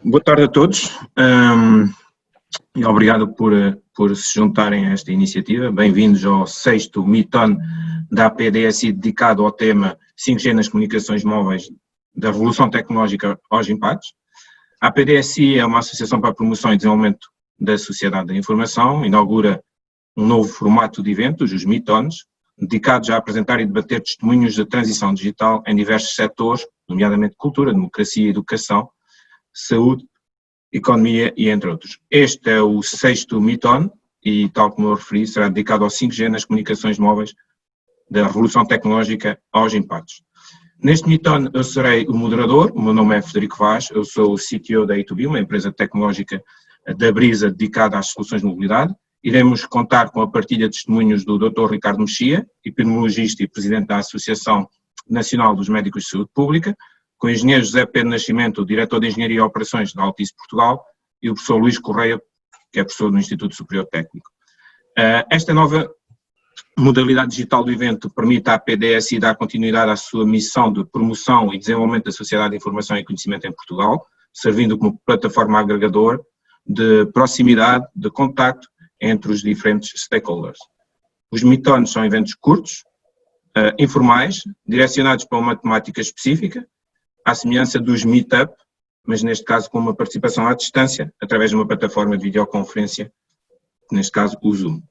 Boa tarde a todos e obrigado por se juntarem a esta iniciativa. Bem-vindos ao 6º Meeton da APDSI dedicado ao tema 5G nas comunicações móveis da revolução tecnológica aos impactos. A APDSI é uma associação para a promoção e desenvolvimento da sociedade da informação, inaugura um novo formato de eventos, os Meetons, dedicados a apresentar e debater testemunhos da transição digital em diversos setores, nomeadamente cultura, democracia, educação, saúde, economia e entre outros. Este é o 6º Meeton e, tal como eu referi, será dedicado ao 5G nas comunicações móveis da revolução tecnológica aos impactos. Neste Meeton eu serei o moderador, o meu nome é Frederico Vaz, eu sou o CTO da A2B, uma empresa tecnológica da Brisa dedicada às soluções de mobilidade. Iremos contar com a partilha de testemunhos do Dr. Ricardo Mexia, epidemiologista e presidente da Associação Nacional dos Médicos de Saúde Pública, com o engenheiro José Pedro Nascimento, diretor de Engenharia e Operações da Altice Portugal, e o professor Luís Correia, que é professor do Instituto Superior Técnico. Esta nova modalidade digital do evento permite à APDSI dar continuidade à sua missão de promoção e desenvolvimento da sociedade de informação e conhecimento em Portugal, servindo como plataforma agregadora de proximidade, de contacto entre os diferentes stakeholders. Os Meetons são eventos curtos, informais, direcionados para uma temática específica, à semelhança dos Meetup, mas neste caso com uma participação à distância, através de uma plataforma de videoconferência, neste caso o Zoom.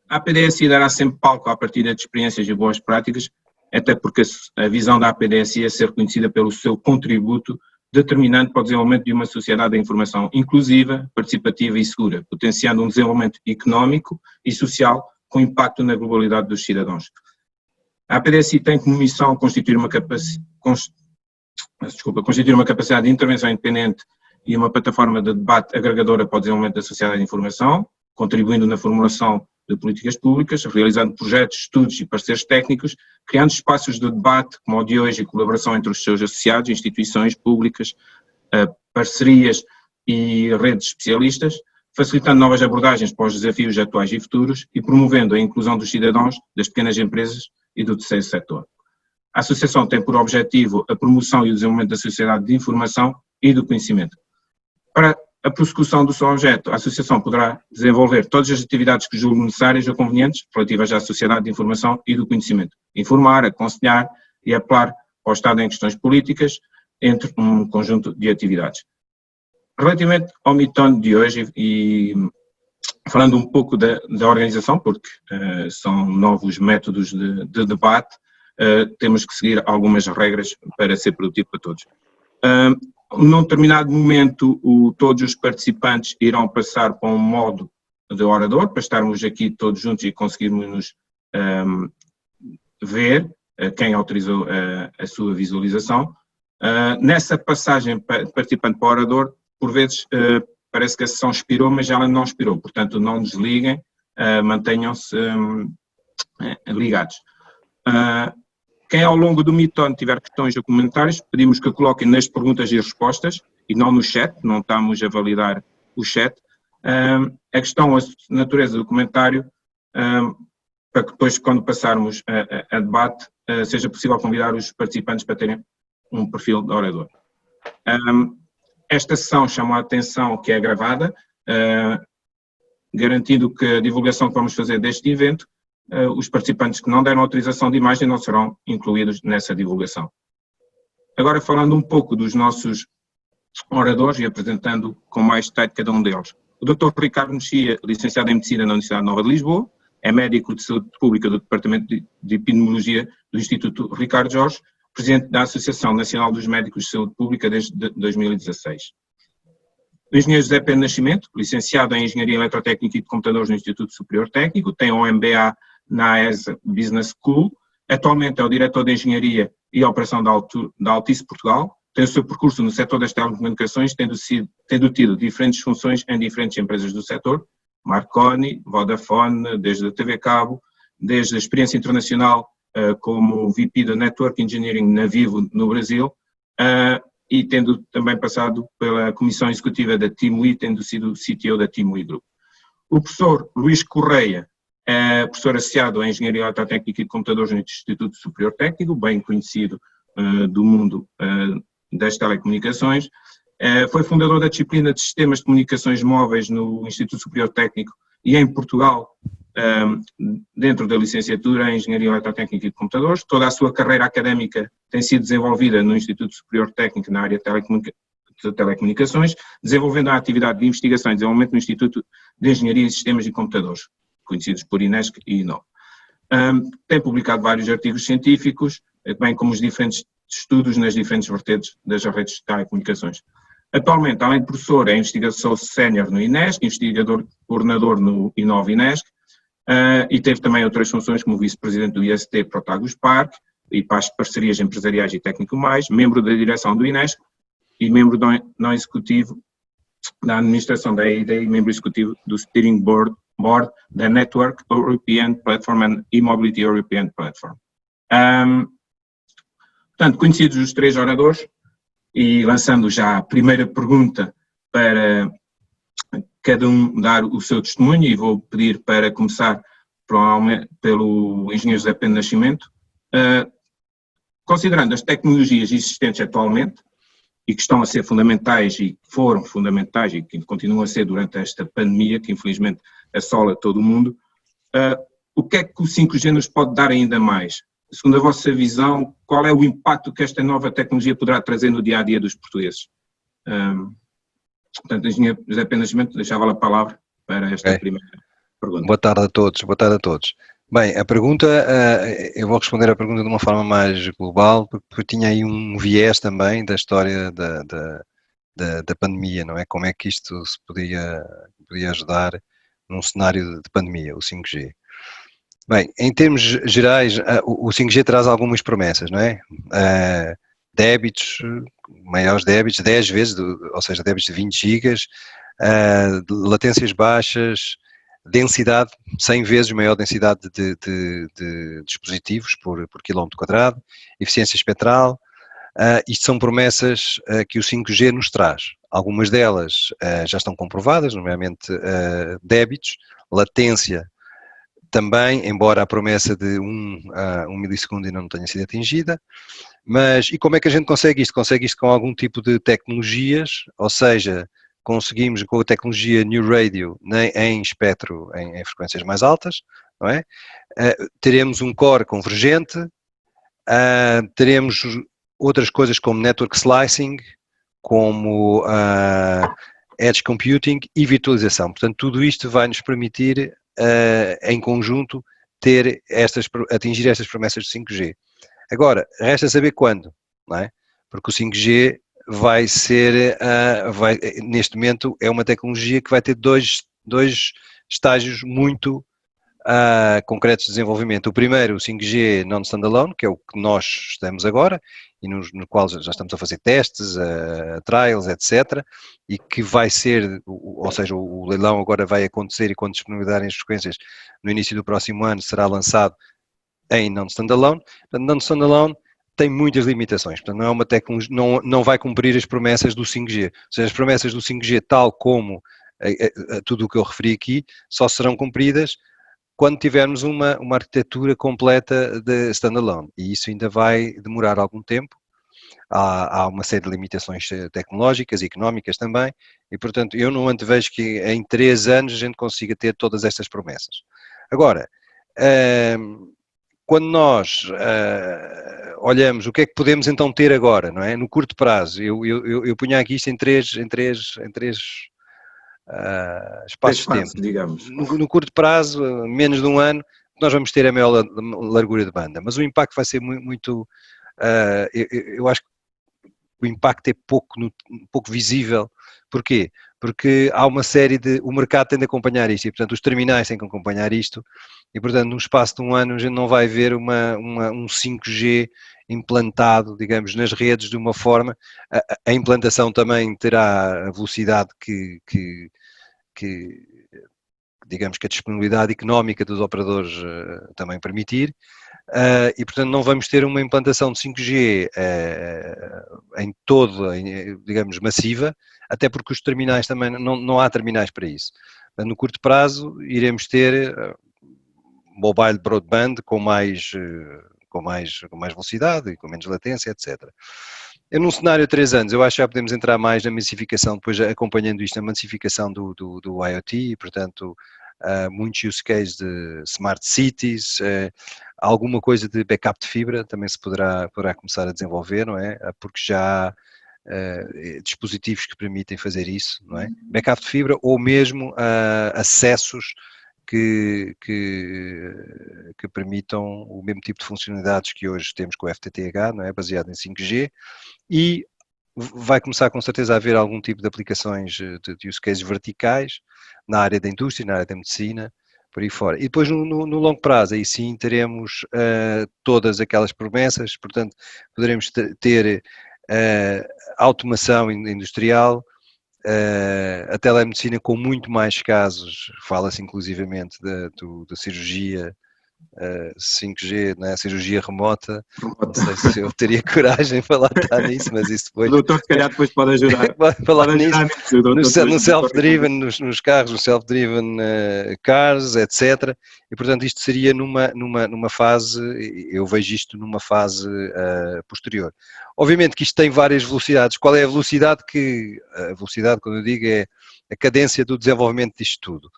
A APDSI dará sempre palco à partilha de experiências e boas práticas, até porque a visão da APDSI é ser conhecida pelo seu contributo determinante para o desenvolvimento de uma sociedade da informação inclusiva, participativa e segura, potenciando um desenvolvimento económico e social com impacto na globalidade dos cidadãos. A APDSI tem como missão constituir uma capacidade de intervenção independente e uma plataforma de debate agregadora para o desenvolvimento da sociedade de informação, contribuindo na formulação de políticas públicas, realizando projetos, estudos e parceiros técnicos, criando espaços de debate, como o de hoje, e colaboração entre os seus associados, instituições públicas, parcerias e redes especialistas, facilitando novas abordagens para os desafios atuais e futuros e promovendo a inclusão dos cidadãos, das pequenas empresas e do terceiro setor. A associação tem por objetivo a promoção e o desenvolvimento da sociedade de informação e do conhecimento. Para a prossecução do seu objeto, a associação poderá desenvolver todas as atividades que julgue necessárias ou convenientes relativas à sociedade de informação e do conhecimento. Informar, aconselhar e apelar ao Estado em questões políticas, entre um conjunto de atividades. Relativamente ao Meeton de hoje, e falando um pouco da organização, porque são novos métodos de debate, temos que seguir algumas regras para ser produtivo para todos. Num determinado momento, todos os participantes irão passar para um modo de orador, para estarmos aqui todos juntos e conseguirmos ver quem autorizou a sua visualização. Nessa passagem participante para o orador, por vezes parece que a sessão expirou, mas ela não expirou, portanto não desliguem, mantenham-se ligados. Quem ao longo do Meeton tiver questões ou comentários, pedimos que coloquem nas perguntas e respostas e não no chat, não estamos a validar o chat. A questão, a natureza do comentário, para que depois, quando passarmos a debate, seja possível convidar os participantes para terem um perfil de orador. Esta sessão chama a atenção que é gravada, garantindo que a divulgação que vamos fazer deste evento, os participantes que não deram autorização de imagem não serão incluídos nessa divulgação. Agora falando um pouco dos nossos oradores e apresentando com mais detalhe cada um deles. O Dr. Ricardo Mexia, licenciado em Medicina na Universidade Nova de Lisboa, é médico de saúde pública do Departamento de Epidemiologia do Instituto Ricardo Jorge, presidente da Associação Nacional dos Médicos de Saúde Pública desde 2016. O engenheiro José Pedro Nascimento, licenciado em Engenharia Eletrotécnica e de Computadores no Instituto Superior Técnico, tem um MBA na AES Business School, atualmente é o diretor de Engenharia e Operação da Altice Portugal, tem o seu percurso no setor das telecomunicações, tendo tido diferentes funções em diferentes empresas do setor, Marconi, Vodafone, desde a TV Cabo, desde a experiência internacional como VP da Network Engineering na Vivo no Brasil, e tendo também passado pela Comissão Executiva da TeamWe, tendo sido CTO da TeamWe Group. O professor Luís Correia é professor associado em Engenharia Eletrotécnica e de Computadores no Instituto Superior Técnico, bem conhecido do mundo das telecomunicações. Foi fundador da disciplina de Sistemas de Comunicações Móveis no Instituto Superior Técnico e em Portugal, dentro da licenciatura em Engenharia Eletrotécnica e de Computadores. Toda a sua carreira académica tem sido desenvolvida no Instituto Superior Técnico na área de telecomunicações, desenvolvendo a atividade de investigação e desenvolvimento no Instituto de Engenharia de Sistemas e Computadores, conhecidos por INESC e INO. Tem publicado vários artigos científicos, bem como os diferentes estudos nas diferentes vertentes das redes de telecomunicações. Atualmente, além de professor, é investigador sénior no INESC, investigador coordenador no INOV-INESC, e teve também outras funções como vice-presidente do IST Protagos Park e para as parcerias empresariais e técnico mais, membro da direção do INESC e membro não executivo da administração da EID e membro executivo do Steering Board da Network European Platform and E-Mobility European Platform. Portanto, conhecidos os três oradores, e lançando já a primeira pergunta para cada um dar o seu testemunho, e vou pedir para começar pelo engenheiro José Pedro Nascimento. Considerando as tecnologias existentes atualmente, e que estão a ser fundamentais e foram fundamentais e que continuam a ser durante esta pandemia, que infelizmente assola todo o mundo, o que é que o 5G nos pode dar ainda mais? Segundo a vossa visão, qual é o impacto que esta nova tecnologia poderá trazer no dia-a-dia dos portugueses? Portanto, engenheiro José Pedro Nascimento, deixava a palavra para esta primeira pergunta. Boa tarde a todos. Bem, a pergunta, eu vou responder a pergunta de uma forma mais global, porque tinha aí um viés também da história da pandemia, não é? Como é que isto se podia ajudar num cenário de pandemia, o 5G. Bem, em termos gerais, o 5G traz algumas promessas, não é? Débitos, maiores débitos, 10 vezes, ou seja, débitos de 20 gigas, latências baixas, densidade, 100 vezes maior densidade de dispositivos por quilómetro quadrado, eficiência espectral. Isto são promessas que o 5G nos traz. Algumas delas já estão comprovadas, nomeadamente débitos, latência também, embora a promessa de 1 milissegundo ainda não tenha sido atingida. Mas, e como é que a gente consegue isto? Consegue isto com algum tipo de tecnologias, ou seja, conseguimos com a tecnologia New Radio em espectro, em frequências mais altas, não é? Teremos um core convergente, teremos outras coisas como network slicing, como edge computing e virtualização. Portanto, tudo isto vai nos permitir, em conjunto, atingir estas promessas de 5G. Agora, resta saber quando, não é? Porque o 5G vai ser, neste momento, é uma tecnologia que vai ter dois estágios muito concretos de desenvolvimento. O primeiro, o 5G non-standalone, que é o que nós estamos agora, e no qual já estamos a fazer testes, trials, etc., e que vai ser, ou seja, o leilão agora vai acontecer e quando disponibilizarem as frequências no início do próximo ano será lançado em non-standalone. Portanto, non-standalone tem muitas limitações, portanto não é uma tecnologia, não vai cumprir as promessas do 5G, ou seja, as promessas do 5G, tal como tudo o que eu referi aqui, só serão cumpridas quando tivermos uma arquitetura completa de standalone, e isso ainda vai demorar algum tempo. Há uma série de limitações tecnológicas e económicas também, e portanto eu não antevejo que em 3 anos a gente consiga ter todas estas promessas. Agora, quando nós olhamos o que é que podemos então ter agora, não é? No curto prazo, eu punha aqui isto em três espaços de tempo. Digamos. No curto prazo, menos de um ano, nós vamos ter a maior largura de banda, mas o impacto vai ser muito eu acho que o impacto é pouco visível. Porquê? Porque há uma série o mercado tem de acompanhar isto, e portanto os terminais têm que acompanhar isto, e portanto num espaço de um ano a gente não vai ver um 5G implantado, digamos, nas redes de uma forma. A implantação também terá a velocidade que digamos que a disponibilidade económica dos operadores também permitir, e portanto não vamos ter uma implantação de 5G em todo, digamos, massiva, até porque os terminais também, não há terminais para isso. No curto prazo iremos ter mobile broadband com mais velocidade e com menos latência, etc. num cenário de 3 anos, eu acho que já podemos entrar mais na massificação, depois acompanhando isto, na massificação do IoT, e, portanto, muitos use cases de smart cities, alguma coisa de backup de fibra também se poderá começar a desenvolver, não é? Porque já há dispositivos que permitem fazer isso, não é? Backup de fibra ou mesmo acessos que permitam o mesmo tipo de funcionalidades que hoje temos com o FTTH, não é? Baseado em 5G, e vai começar com certeza a haver algum tipo de aplicações de use cases verticais na área da indústria, na área da medicina, por aí fora. E depois no longo prazo, aí sim teremos todas aquelas promessas, portanto poderemos ter automação industrial, a telemedicina com muito mais casos, fala-se inclusivamente da cirurgia 5G, né, cirurgia remota. Não sei se eu teria coragem para lá estar nisso, mas isso depois. O doutor, se calhar, depois pode ajudar. Falar nisso, no self-driven, nos carros, no self-driven cars, etc. E, portanto, isto seria numa fase, eu vejo isto numa fase posterior. Obviamente que isto tem várias velocidades. Qual é a velocidade a velocidade, quando eu digo, é a cadência do desenvolvimento disto tudo.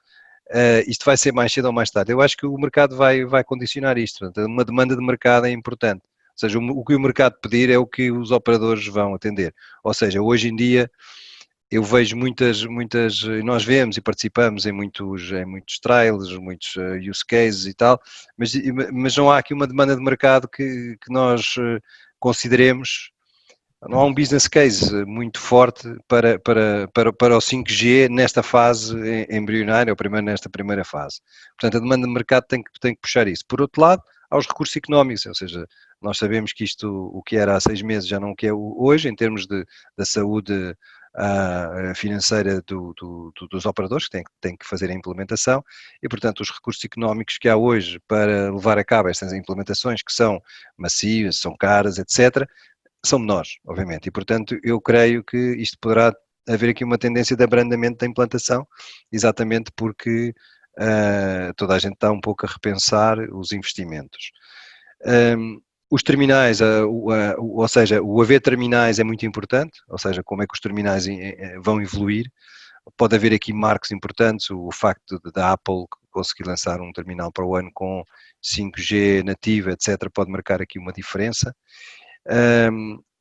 Isto vai ser mais cedo ou mais tarde. Eu acho que o mercado vai condicionar isto. Portanto, uma demanda de mercado é importante. Ou seja, o que o mercado pedir é o que os operadores vão atender. Ou seja, hoje em dia eu vejo muitas, nós vemos e participamos em muitos trials, muitos use cases e tal, mas não há aqui uma demanda de mercado que nós consideremos. Não há um business case muito forte para o 5G nesta fase embrionária, ou primeiro nesta primeira fase. Portanto, a demanda de mercado tem que puxar isso. Por outro lado, há os recursos económicos, ou seja, nós sabemos que isto, o que era há 6 meses, já não o que é hoje, em termos da saúde financeira dos operadores, que têm que fazer a implementação, e, portanto, os recursos económicos que há hoje para levar a cabo estas implementações, que são massias, são caras, etc., são menores, obviamente, e portanto eu creio que isto poderá haver aqui uma tendência de abrandamento da implantação, exatamente porque toda a gente está um pouco a repensar os investimentos. Os terminais, ou seja, o haver terminais é muito importante, ou seja, como é que os terminais vão evoluir. Pode haver aqui marcos importantes, o facto da Apple conseguir lançar um terminal para o ano com 5G nativo, etc., pode marcar aqui uma diferença.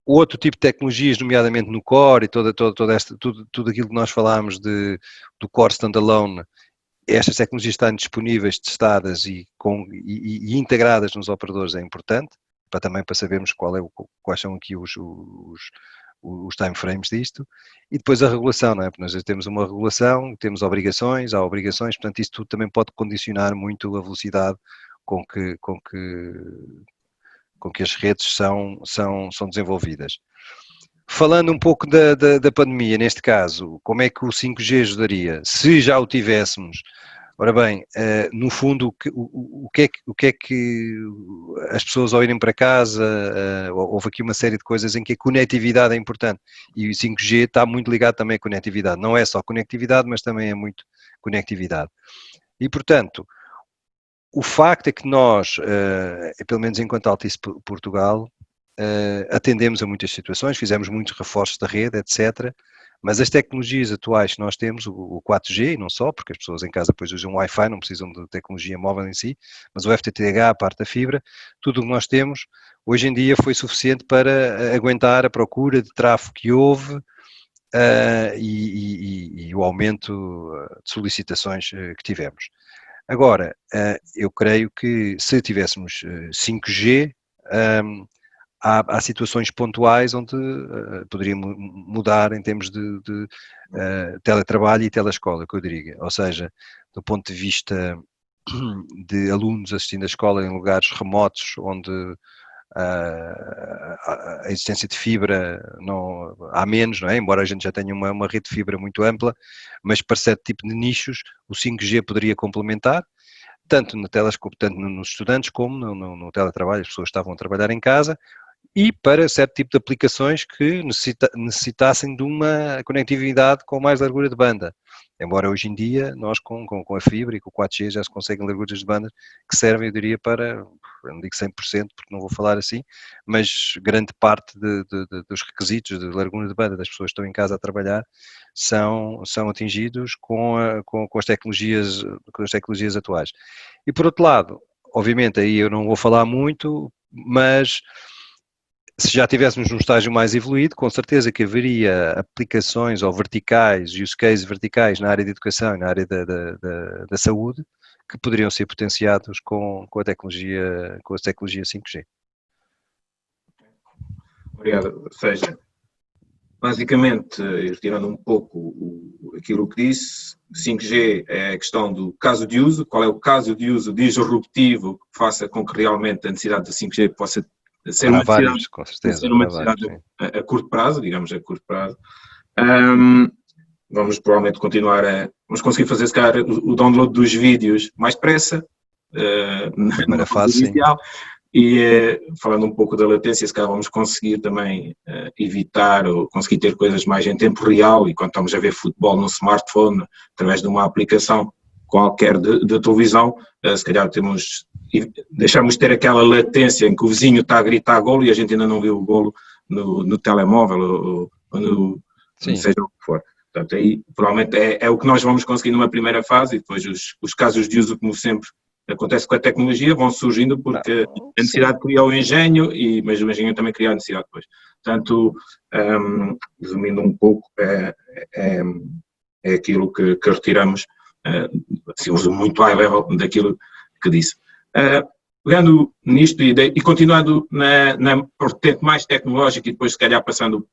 Outro tipo de tecnologias, nomeadamente no core e tudo aquilo que nós falámos do core standalone, estas tecnologias estão disponíveis, testadas e integradas nos operadores é importante, também para sabermos quais são aqui os timeframes disto, e depois a regulação, não é? Porque nós temos uma regulação, temos obrigações, há obrigações, portanto isso tudo também pode condicionar muito a velocidade com que as redes são desenvolvidas. Falando um pouco da pandemia, neste caso, como é que o 5G ajudaria? Se já o tivéssemos, ora bem, no fundo, o que é que as pessoas ao irem para casa, houve aqui uma série de coisas em que a conectividade é importante, e o 5G está muito ligado também à conectividade, não é só conectividade, mas também é muito conectividade. E, portanto, o facto é que nós, pelo menos enquanto Altice Portugal, atendemos a muitas situações, fizemos muitos reforços da rede, etc. Mas as tecnologias atuais que nós temos, o 4G, e não só, porque as pessoas em casa depois usam Wi-Fi, não precisam de tecnologia móvel em si, mas o FTTH, a parte da fibra, tudo o que nós temos, hoje em dia foi suficiente para aguentar a procura de tráfego que houve e o aumento de solicitações que tivemos. Agora, eu creio que se tivéssemos 5G, há situações pontuais onde poderia mudar em termos de teletrabalho e telescola, que eu diria. Ou seja, do ponto de vista de alunos assistindo à escola em lugares remotos, onde a existência de fibra há menos, não é? Embora a gente já tenha uma rede de fibra muito ampla, mas para certo tipo de nichos o 5G poderia complementar, tanto nos estudantes como no teletrabalho, as pessoas estavam a trabalhar em casa, e para certo tipo de aplicações que necessitassem de uma conectividade com mais largura de banda. Embora hoje em dia, nós com a fibra e com o 4G já se conseguem larguras de banda que servem, eu diria, para, eu não digo 100%, porque não vou falar assim, mas grande parte dos requisitos de largura de banda das pessoas que estão em casa a trabalhar são atingidos com as tecnologias atuais. E por outro lado, obviamente aí eu não vou falar muito, mas se já estivéssemos num estágio mais evoluído, com certeza que haveria aplicações ou verticais, use cases verticais na área de educação e na área da saúde, que poderiam ser potenciados com a tecnologia 5G. Obrigado. Ou seja, basicamente, retirando um pouco aquilo que disse, 5G é a questão do caso de uso, qual é o caso de uso disruptivo que faça com que realmente a necessidade de 5G possa ser uma vários, com certeza, ser uma necessidade a curto prazo, digamos, a curto prazo. Vamos provavelmente continuar vamos conseguir fazer, se calhar, o download dos vídeos mais depressa, primeira fase, inicial. E falando um pouco da latência, se calhar vamos conseguir também evitar ou conseguir ter coisas mais em tempo real, e quando estamos a ver futebol no smartphone, através de uma aplicação qualquer de televisão, se calhar deixamos de ter aquela latência em que o vizinho está a gritar golo e a gente ainda não viu o golo no telemóvel ou seja o que for. Portanto, aí provavelmente é o que nós vamos conseguir numa primeira fase, e depois os casos de uso, como sempre acontece com a tecnologia, vão surgindo porque a necessidade cria o engenho, mas o engenho também cria a necessidade depois. Portanto, resumindo um pouco, é aquilo que retiramos, assim, uso muito high level daquilo que disse. Pegando nisto e continuando na vertente mais tecnológica, e depois se calhar passando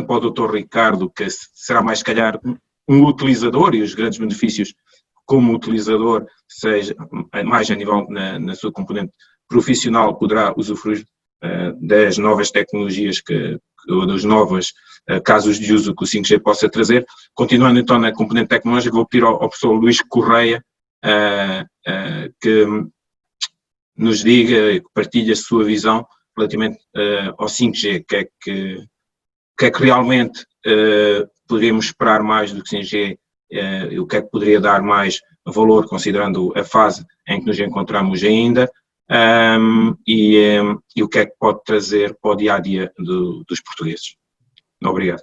para o Dr. Ricardo, que será mais se calhar um utilizador e os grandes benefícios como utilizador, seja mais a nível na sua componente profissional, poderá usufruir das novas tecnologias ou dos novos casos de uso que o 5G possa trazer. Continuando então na componente tecnológica, vou pedir ao professor Luís Correia que nos diga e que partilhe a sua visão relativamente ao 5G, que é que realmente poderíamos esperar mais do que 5G, o que é que poderia dar mais valor, considerando a fase em que nos encontramos ainda, e o que é que pode trazer para o dia-a-dia dos portugueses. Obrigado.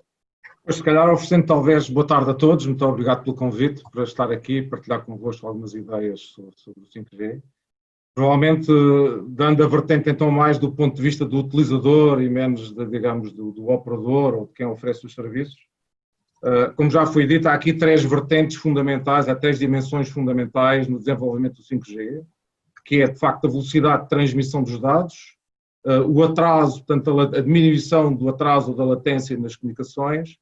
Pois, se calhar, oferecendo talvez boa tarde a todos, muito obrigado pelo convite, para estar aqui e partilhar convosco algumas ideias sobre o 5G. Provavelmente dando a vertente então mais do ponto de vista do utilizador e menos, digamos, do operador ou de quem oferece os serviços. Como já foi dito, há aqui três vertentes fundamentais, há três dimensões fundamentais no desenvolvimento do 5G, que é, de facto, a velocidade de transmissão dos dados, o atraso, portanto, a diminuição do atraso ou da latência nas comunicações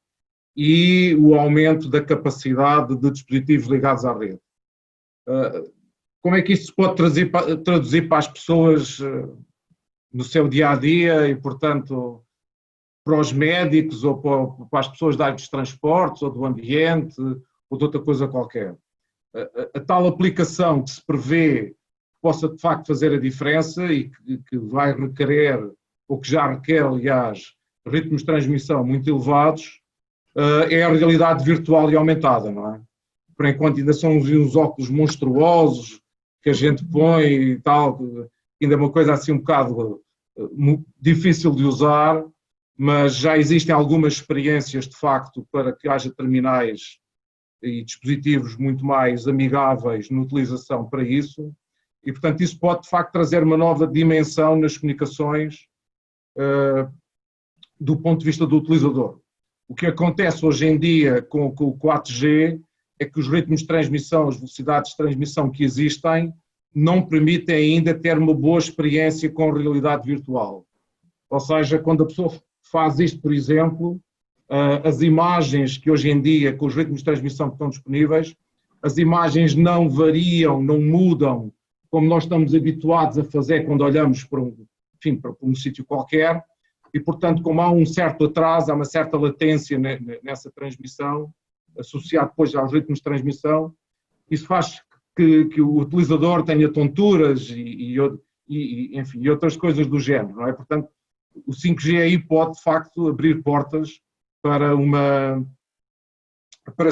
e o aumento da capacidade de dispositivos ligados à rede. Como é que isto se pode traduzir para as pessoas no seu dia-a-dia e, portanto, para os médicos ou para as pessoas da área dos transportes ou do ambiente ou de outra coisa qualquer? A tal aplicação que se prevê possa de facto fazer a diferença e que vai requerer, ou que já requer, aliás, ritmos de transmissão muito elevados, é a realidade virtual e aumentada, não é? Por enquanto ainda são uns óculos monstruosos que a gente põe e tal, ainda é uma coisa assim um bocado difícil de usar, mas já existem algumas experiências, de facto, para que haja terminais e dispositivos muito mais amigáveis na utilização para isso, e, portanto, isso pode, de facto, trazer uma nova dimensão nas comunicações do ponto de vista do utilizador. O que acontece hoje em dia com o 4G é que os ritmos de transmissão, as velocidades de transmissão que existem, não permitem ainda ter uma boa experiência com a realidade virtual. Ou seja, quando a pessoa faz isto, por exemplo, as imagens que hoje em dia, com os ritmos de transmissão que estão disponíveis, as imagens não variam, não mudam, como nós estamos habituados a fazer quando olhamos para um sítio qualquer, e, portanto, como há um certo atraso, há uma certa latência nessa transmissão, associado depois aos ritmos de transmissão, isso faz que o utilizador tenha tonturas e outras coisas do género, não é? Portanto, o 5G aí pode, de facto, abrir portas para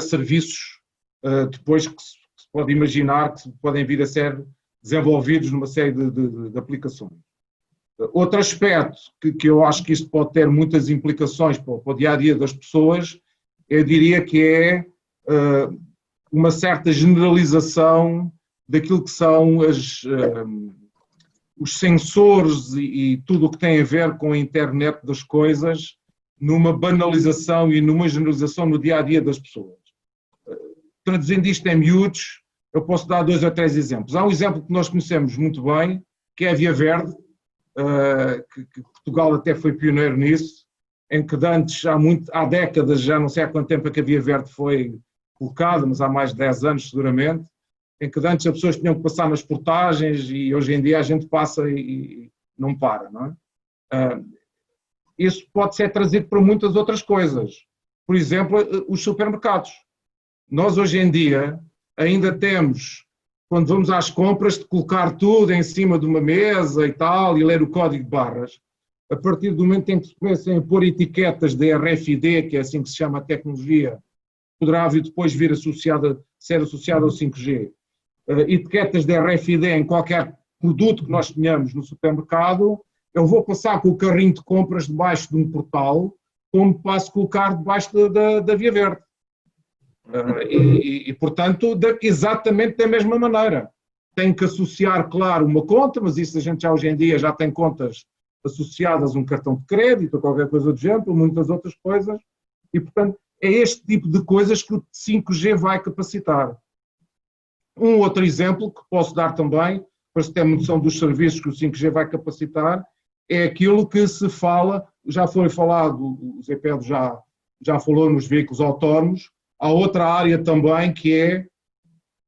serviços depois que se pode imaginar que podem vir a ser desenvolvidos numa série de aplicações. Outro aspecto que eu acho que isto pode ter muitas implicações para o dia-a-dia das pessoas, eu diria que é uma certa generalização daquilo que são os sensores e tudo o que tem a ver com a internet das coisas, numa banalização e numa generalização no dia-a-dia das pessoas. Traduzindo isto em miúdos, eu posso dar 2 ou 3 exemplos. Há um exemplo que nós conhecemos muito bem, que é a Via Verde, que Portugal até foi pioneiro nisso, em que antes, há décadas, já não sei há quanto tempo é que a Via Verde foi colocada, mas há mais de 10 anos seguramente, em que antes as pessoas tinham que passar nas portagens e hoje em dia a gente passa e não para, não é? Isso pode ser trazido para muitas outras coisas. Por exemplo, os supermercados. Nós hoje em dia ainda temos, quando vamos às compras, de colocar tudo em cima de uma mesa e tal, e ler o código de barras. A partir do momento em que se começam a pôr etiquetas de RFID, que é assim que se chama a tecnologia, poderá depois vir ser associada ao 5G. Etiquetas de RFID em qualquer produto que nós tenhamos no supermercado, eu vou passar com o carrinho de compras debaixo de um portal, como passo a colocar debaixo da Via Verde. Portanto, exatamente da mesma maneira. Tem que associar, claro, uma conta, mas isso a gente já hoje em dia já tem contas associadas a um cartão de crédito ou qualquer coisa do género, muitas outras coisas, e portanto é este tipo de coisas que o 5G vai capacitar. Um outro exemplo que posso dar também, para se ter noção dos serviços que o 5G vai capacitar, é aquilo que se fala, já foi falado, o Zé Pedro já falou nos veículos autónomos. Há outra área também que é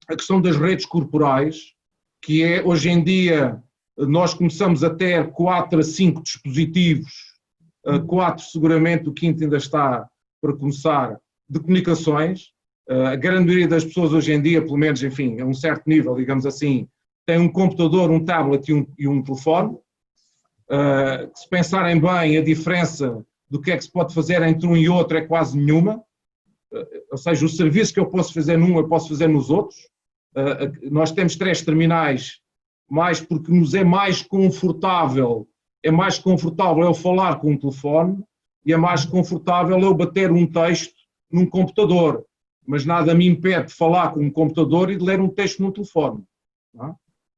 a questão das redes corporais, que é, hoje em dia, nós começamos a ter 4 a 5 dispositivos, 4 seguramente, o quinto ainda está para começar, de comunicações. A grande maioria das pessoas hoje em dia, pelo menos, enfim, a um certo nível, digamos assim, tem um computador, um tablet e um telefone. Se pensarem bem, a diferença do que é que se pode fazer entre um e outro é quase nenhuma. Ou seja, o serviço que eu posso fazer num, eu posso fazer nos outros. Nós temos 3 terminais, mais porque nos é mais confortável eu falar com um telefone e é mais confortável eu bater um texto num computador, mas nada me impede de falar com um computador e de ler um texto num telefone. Não é?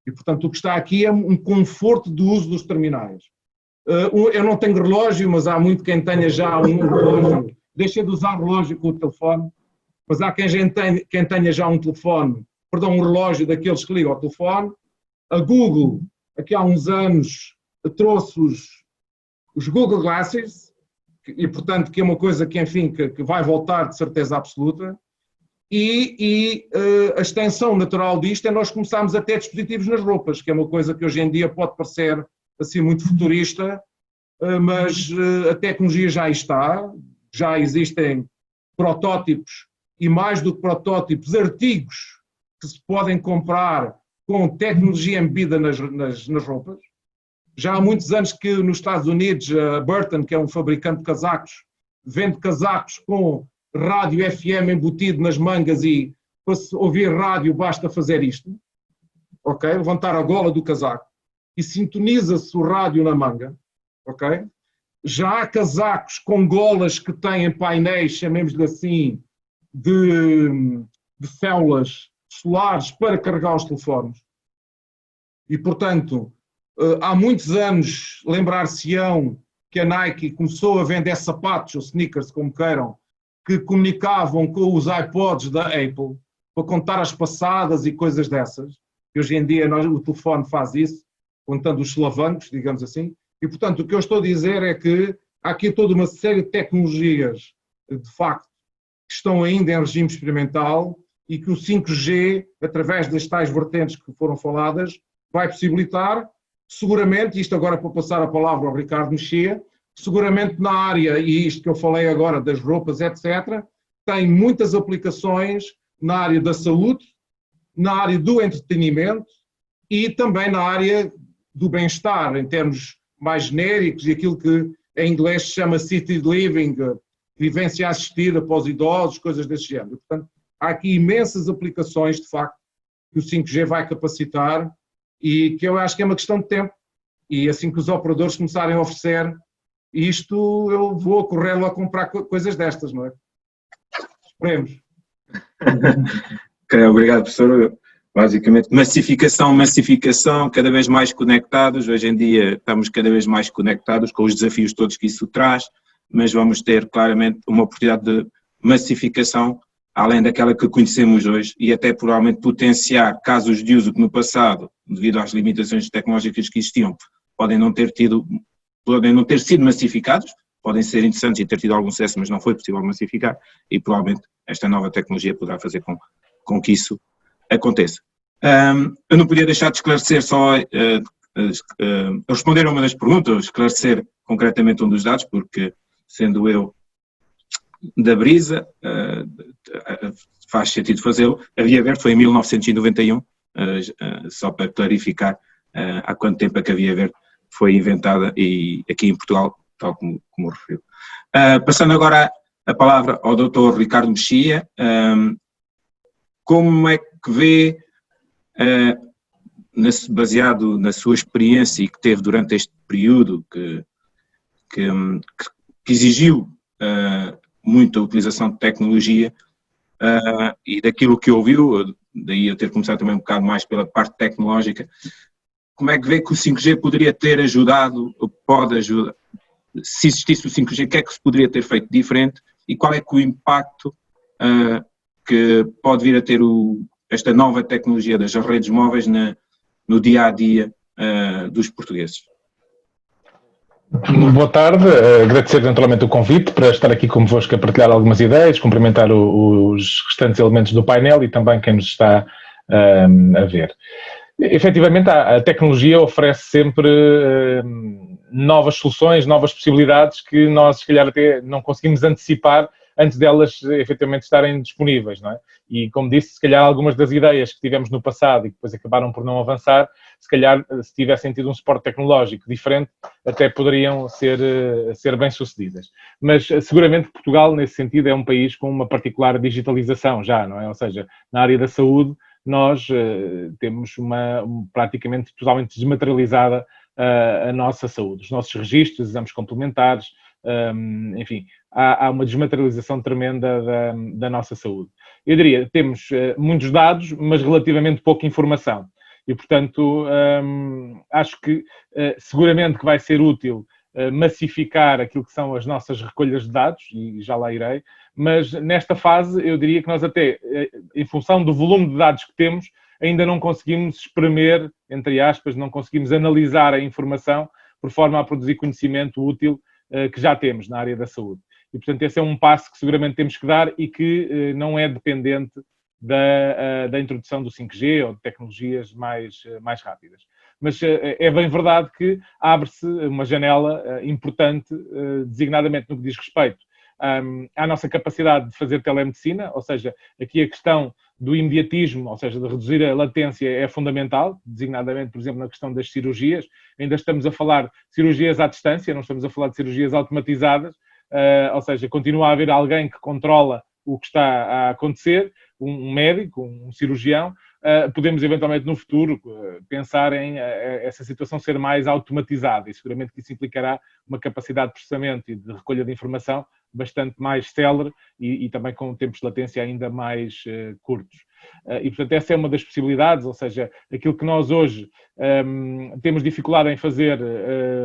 E, portanto, o que está aqui é um conforto do uso dos terminais. Eu não tenho relógio, mas há muito quem tenha já um relógio. Deixa de usar relógio com o telefone, mas há quem tenha já um relógio daqueles que ligam ao telefone. A Google, aqui há uns anos, trouxe os Google Glasses, e portanto que é uma coisa que, enfim, que vai voltar de certeza absoluta, e a extensão natural disto é nós começarmos a ter dispositivos nas roupas, que é uma coisa que hoje em dia pode parecer assim muito futurista, mas a tecnologia já está. Já existem protótipos e, mais do que protótipos, artigos que se podem comprar com tecnologia embebida nas roupas. Já há muitos anos que nos Estados Unidos a Burton, que é um fabricante de casacos, vende casacos com rádio FM embutido nas mangas e para se ouvir rádio basta fazer isto. Ok? Levantar a gola do casaco e sintoniza-se o rádio na manga. Ok? Já há casacos com golas que têm painéis, chamemos-lhe assim, de células solares para carregar os telefones. E, portanto, há muitos anos, lembrar-se-ão que a Nike começou a vender sapatos, ou sneakers, como queiram, que comunicavam com os iPods da Apple para contar as passadas e coisas dessas. E hoje em dia o telefone faz isso, contando os solavancos, digamos assim. E, portanto, o que eu estou a dizer é que há aqui toda uma série de tecnologias, de facto, que estão ainda em regime experimental e que o 5G, através das tais vertentes que foram faladas, vai possibilitar, seguramente, isto agora para passar a palavra ao Ricardo Mexia, seguramente na área, e isto que eu falei agora das roupas, etc., tem muitas aplicações na área da saúde, na área do entretenimento e também na área do bem-estar, em termos mais genéricos e aquilo que em inglês se chama city living, vivência assistida para os idosos, coisas desse género. Portanto, há aqui imensas aplicações, de facto, que o 5G vai capacitar e que eu acho que é uma questão de tempo. E assim que os operadores começarem a oferecer isto, eu vou correr lá comprar coisas destas, não é? Esperemos. Ok, obrigado, professor. Basicamente, massificação, cada vez mais conectados. Hoje em dia estamos cada vez mais conectados com os desafios todos que isso traz, mas vamos ter claramente uma oportunidade de massificação, além daquela que conhecemos hoje, e até provavelmente potenciar casos de uso que no passado, devido às limitações tecnológicas que existiam, podem não ter sido massificados, podem ser interessantes e ter tido algum sucesso, mas não foi possível massificar, e provavelmente esta nova tecnologia poderá fazer com que isso aconteça. Eu não podia deixar de esclarecer só, responder a uma das perguntas, esclarecer concretamente um dos dados, porque sendo eu da Brisa, faz sentido fazê-lo. A Via Verde foi em 1991, só para clarificar há quanto tempo é que a Via Verde foi inventada e aqui em Portugal, tal como referiu. Passando agora a palavra ao Dr. Ricardo Mexia, como é que vê, baseado na sua experiência e que teve durante este período que exigiu muita utilização de tecnologia e daquilo que ouviu, daí eu ter começado também um bocado mais pela parte tecnológica, como é que vê que o 5G poderia ter ajudado, ou pode ajudar, se existisse o 5G, o que é que se poderia ter feito diferente e qual é que o impacto que pode vir a ter esta nova tecnologia das redes móveis no dia-a-dia dos portugueses? Boa tarde, agradecer naturalmente o convite para estar aqui convosco a partilhar algumas ideias, cumprimentar os restantes elementos do painel e também quem nos está a ver. Efetivamente, a tecnologia oferece sempre novas soluções, novas possibilidades que nós, se calhar, até não conseguimos antecipar antes delas efetivamente estarem disponíveis, não é? E, como disse, se calhar algumas das ideias que tivemos no passado e que depois acabaram por não avançar, se calhar, se tivessem tido um suporte tecnológico diferente, até poderiam ser bem-sucedidas. Mas, seguramente, Portugal, nesse sentido, é um país com uma particular digitalização já, não é? Ou seja, na área da saúde, nós temos praticamente totalmente desmaterializada a nossa saúde. Os nossos registros, exames complementares, enfim, há uma desmaterialização tremenda da nossa saúde. Eu diria, temos muitos dados, mas relativamente pouca informação. E, portanto, acho que seguramente que vai ser útil massificar aquilo que são as nossas recolhas de dados, e já lá irei, mas nesta fase eu diria que nós até, em função do volume de dados que temos, ainda não conseguimos espremer, entre aspas, não conseguimos analisar a informação por forma a produzir conhecimento útil que já temos na área da saúde. E, portanto, esse é um passo que seguramente temos que dar e que não é dependente da introdução do 5G ou de tecnologias mais rápidas. Mas é bem verdade que abre-se uma janela importante, designadamente no que diz respeito à nossa capacidade de fazer telemedicina, ou seja, aqui a questão do imediatismo, ou seja, de reduzir a latência é fundamental, designadamente, por exemplo, na questão das cirurgias. Ainda estamos a falar de cirurgias à distância, não estamos a falar de cirurgias automatizadas, ou seja, continua a haver alguém que controla o que está a acontecer, um médico, um cirurgião. Podemos eventualmente no futuro pensar em essa situação ser mais automatizada e seguramente que isso implicará uma capacidade de processamento e de recolha de informação bastante mais célere e também com tempos de latência ainda mais curtos. E, portanto, essa é uma das possibilidades, ou seja, aquilo que nós hoje temos dificuldade em fazer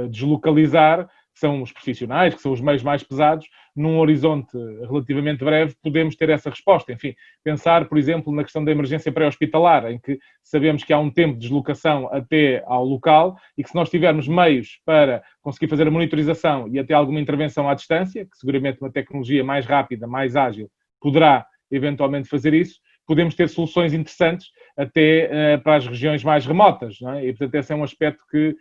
deslocalizar, que são os profissionais, que são os meios mais pesados, num horizonte relativamente breve podemos ter essa resposta. Enfim, pensar, por exemplo, na questão da emergência pré-hospitalar, em que sabemos que há um tempo de deslocação até ao local e que se nós tivermos meios para conseguir fazer a monitorização e até alguma intervenção à distância, que seguramente uma tecnologia mais rápida, mais ágil, poderá eventualmente fazer isso, podemos ter soluções interessantes até para as regiões mais remotas, não é? E, portanto, esse é um aspecto que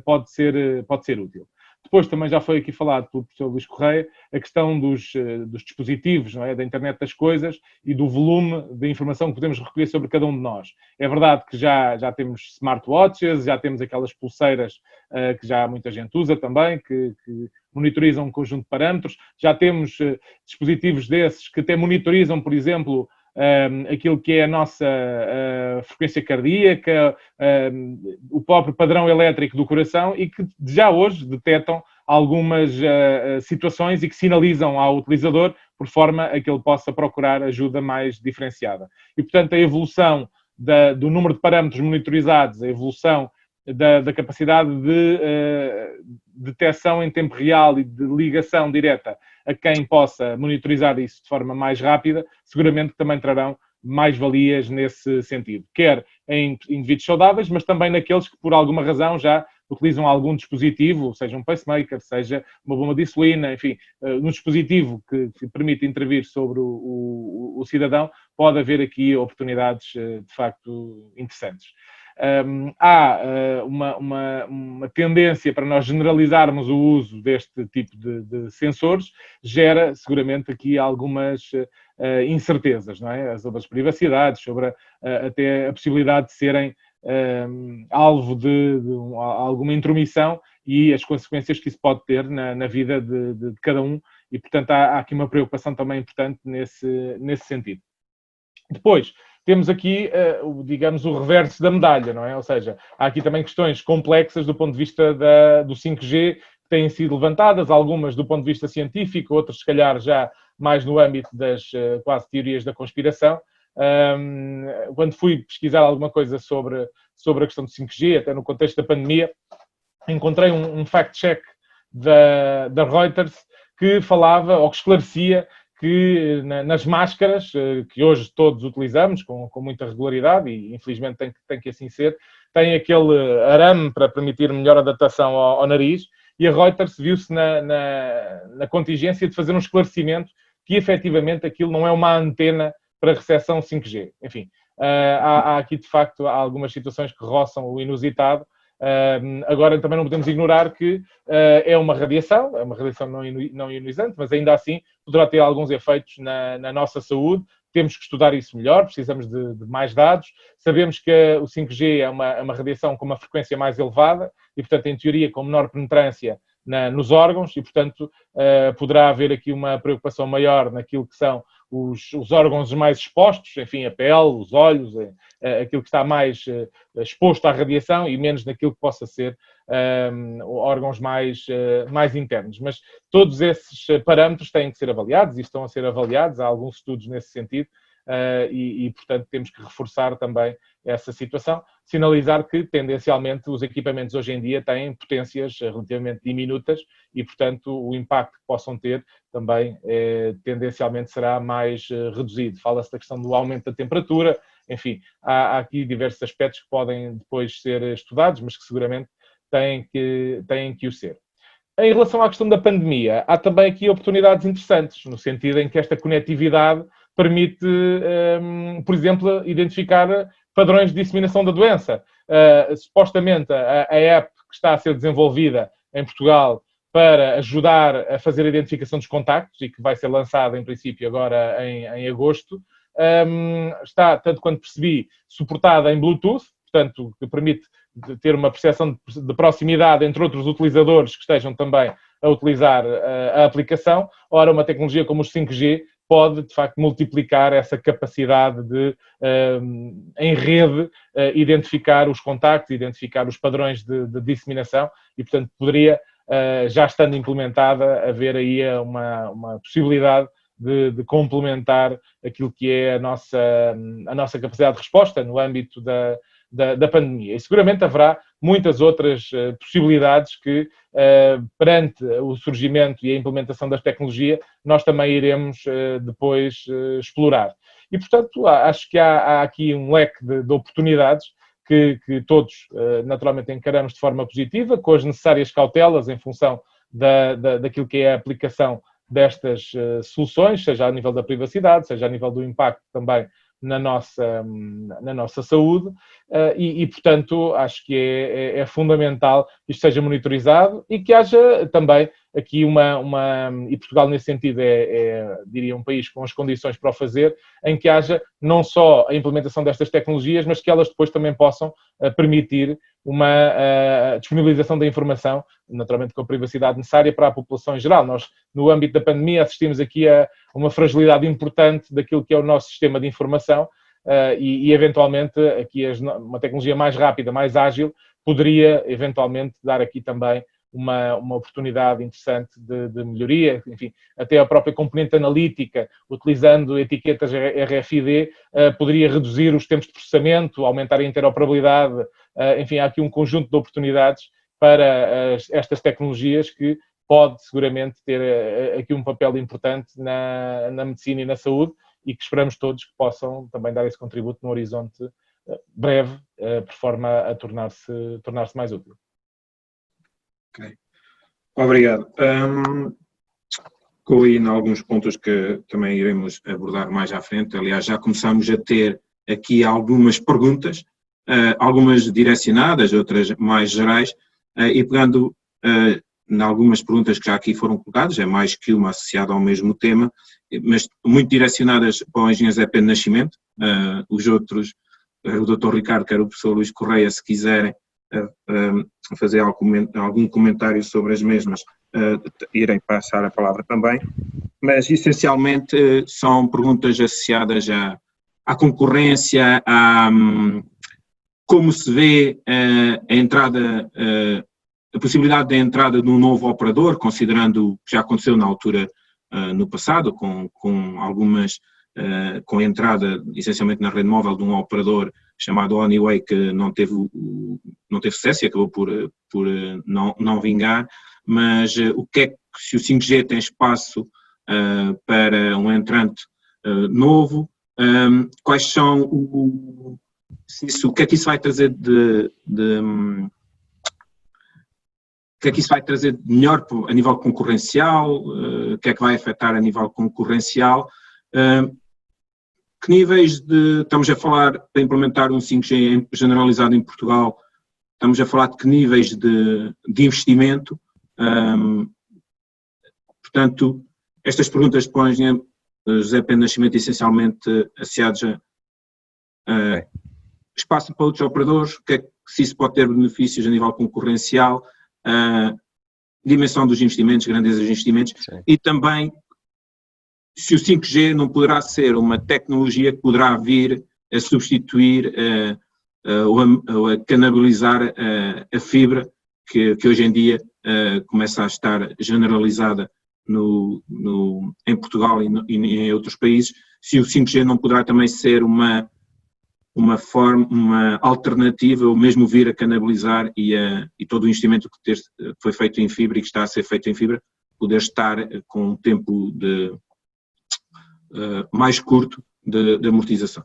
pode ser útil. Depois também já foi aqui falado pelo professor Luís Correia a questão dos dispositivos, não é? Da internet das coisas e do volume de informação que podemos recolher sobre cada um de nós. É verdade que já temos smartwatches, já temos aquelas pulseiras que já muita gente usa também, que monitorizam um conjunto de parâmetros, já temos dispositivos desses que até monitorizam, por exemplo, aquilo que é a nossa frequência cardíaca, o próprio padrão elétrico do coração e que já hoje detectam algumas situações e que sinalizam ao utilizador por forma a que ele possa procurar ajuda mais diferenciada. E, portanto, a evolução do número de parâmetros monitorizados, a evolução da capacidade de detecção em tempo real e de ligação direta a quem possa monitorizar isso de forma mais rápida, seguramente também trarão mais valias nesse sentido. Quer em indivíduos saudáveis, mas também naqueles que por alguma razão já utilizam algum dispositivo, seja um pacemaker, seja uma bomba de insulina, enfim, um dispositivo que permite intervir sobre o cidadão, pode haver aqui oportunidades de facto interessantes. Há uma tendência para nós generalizarmos o uso deste tipo de sensores, gera seguramente aqui algumas incertezas, não é? Sobre as privacidades, sobre até a possibilidade de serem alvo de alguma intromissão e as consequências que isso pode ter na vida de cada um e, portanto, há aqui uma preocupação também importante nesse sentido. Depois, temos aqui, digamos, o reverso da medalha, não é? Ou seja, há aqui também questões complexas do ponto de vista do 5G que têm sido levantadas, algumas do ponto de vista científico, outras, se calhar, já mais no âmbito das quase teorias da conspiração. Quando fui pesquisar alguma coisa sobre a questão do 5G, até no contexto da pandemia, encontrei um fact-check da Reuters que falava, ou que esclarecia, que nas máscaras, que hoje todos utilizamos com muita regularidade, e infelizmente tem que assim ser, tem aquele arame para permitir melhor adaptação ao nariz, e a Reuters viu-se na contingência de fazer um esclarecimento que efetivamente aquilo não é uma antena para recepção 5G. Enfim, há aqui de facto algumas situações que roçam o inusitado. Agora também não podemos ignorar que é uma radiação não ionizante, mas ainda assim poderá ter alguns efeitos na nossa saúde. Temos que estudar isso melhor, precisamos de mais dados. Sabemos que o 5G é uma radiação com uma frequência mais elevada e, portanto, em teoria, com menor penetrância nos órgãos e, portanto, poderá haver aqui uma preocupação maior naquilo que são os órgãos mais expostos, enfim, a pele, os olhos, aquilo que está mais exposto à radiação e menos naquilo que possa ser órgãos mais internos. Mas todos esses parâmetros têm que ser avaliados e estão a ser avaliados, há alguns estudos nesse sentido e, portanto, temos que reforçar também essa situação, sinalizar que, tendencialmente, os equipamentos hoje em dia têm potências relativamente diminutas e, portanto, o impacto que possam ter também, tendencialmente, será mais reduzido. Fala-se da questão do aumento da temperatura, enfim, há aqui diversos aspectos que podem depois ser estudados, mas que seguramente têm que o ser. Em relação à questão da pandemia, há também aqui oportunidades interessantes, no sentido em que esta conectividade permite, por exemplo, identificar padrões de disseminação da doença. Supostamente, a app que está a ser desenvolvida em Portugal para ajudar a fazer a identificação dos contactos e que vai ser lançada, em princípio, agora em agosto, está, tanto quanto percebi, suportada em Bluetooth, portanto, que permite ter uma percepção de proximidade entre outros utilizadores que estejam também a utilizar a aplicação. Ora, uma tecnologia como o 5G pode, de facto, multiplicar essa capacidade de, em rede, identificar os contactos, identificar os padrões de disseminação e, portanto, poderia, já estando implementada, haver aí uma possibilidade de complementar aquilo que é a nossa capacidade de resposta no âmbito da pandemia. E seguramente haverá muitas outras possibilidades que, perante o surgimento e a implementação da tecnologia, nós também iremos depois explorar. E, portanto, acho que há aqui um leque de oportunidades que todos, naturalmente, encaramos de forma positiva, com as necessárias cautelas em função daquilo que é a aplicação destas soluções, seja a nível da privacidade, seja a nível do impacto também na nossa saúde, e, portanto, acho que é fundamental que isto seja monitorizado e que haja também aqui e Portugal nesse sentido diria, um país com as condições para o fazer, em que haja não só a implementação destas tecnologias, mas que elas depois também possam permitir uma disponibilização da informação, naturalmente com a privacidade necessária para a população em geral. Nós, no âmbito da pandemia, assistimos aqui a uma fragilidade importante daquilo que é o nosso sistema de informação, e eventualmente aqui uma tecnologia mais rápida, mais ágil, poderia eventualmente dar aqui também uma oportunidade interessante de melhoria. Enfim, até a própria componente analítica, utilizando etiquetas RFID, poderia reduzir os tempos de processamento, aumentar a interoperabilidade. Enfim, há aqui um conjunto de oportunidades para estas tecnologias que pode seguramente ter aqui um papel importante na medicina e na saúde, e que esperamos todos que possam também dar esse contributo no horizonte breve, por forma a tornar-se mais útil. Ok. Obrigado. Incluí em alguns pontos que também iremos abordar mais à frente. Aliás, já começamos a ter aqui algumas perguntas, algumas direcionadas, outras mais gerais, e pegando em algumas perguntas que já aqui foram colocadas, é mais que uma associada ao mesmo tema, mas muito direcionadas para o engenheiro Zé Pedro Nascimento. Os outros, o Dr. Ricardo, quer o professor Luís Correia, se quiserem fazer algum comentário sobre as mesmas, irei passar a palavra também, mas essencialmente são perguntas associadas à concorrência, como se vê a entrada, a possibilidade da entrada de um novo operador, considerando o que já aconteceu na altura, no passado, com algumas, com a entrada essencialmente na rede móvel de um operador chamado Honeyway, que não teve sucesso e acabou por não vingar. Mas o que é que, se o 5G tem espaço para um entrante novo, quais são o que é que isso vai trazer o que é que isso vai trazer de melhor a nível concorrencial, o que é que vai afetar a nível concorrencial, que níveis estamos a falar de implementar um 5G generalizado em Portugal, estamos a falar de que níveis de investimento. Portanto, estas perguntas para o engenheiro José Pedro Nascimento, essencialmente associadas a espaço para outros operadores, o que é que se isso pode ter benefícios a nível concorrencial, dimensão dos investimentos, grandeza dos investimentos. Sim. E também se o 5G não poderá ser uma tecnologia que poderá vir a substituir ou a canibalizar a fibra que hoje em dia começa a estar generalizada em Portugal e em outros países. Se o 5G não poderá também ser uma alternativa, ou mesmo vir a canibalizar e todo o investimento que foi feito em fibra e que está a ser feito em fibra, poder estar com um tempo mais curto de amortização.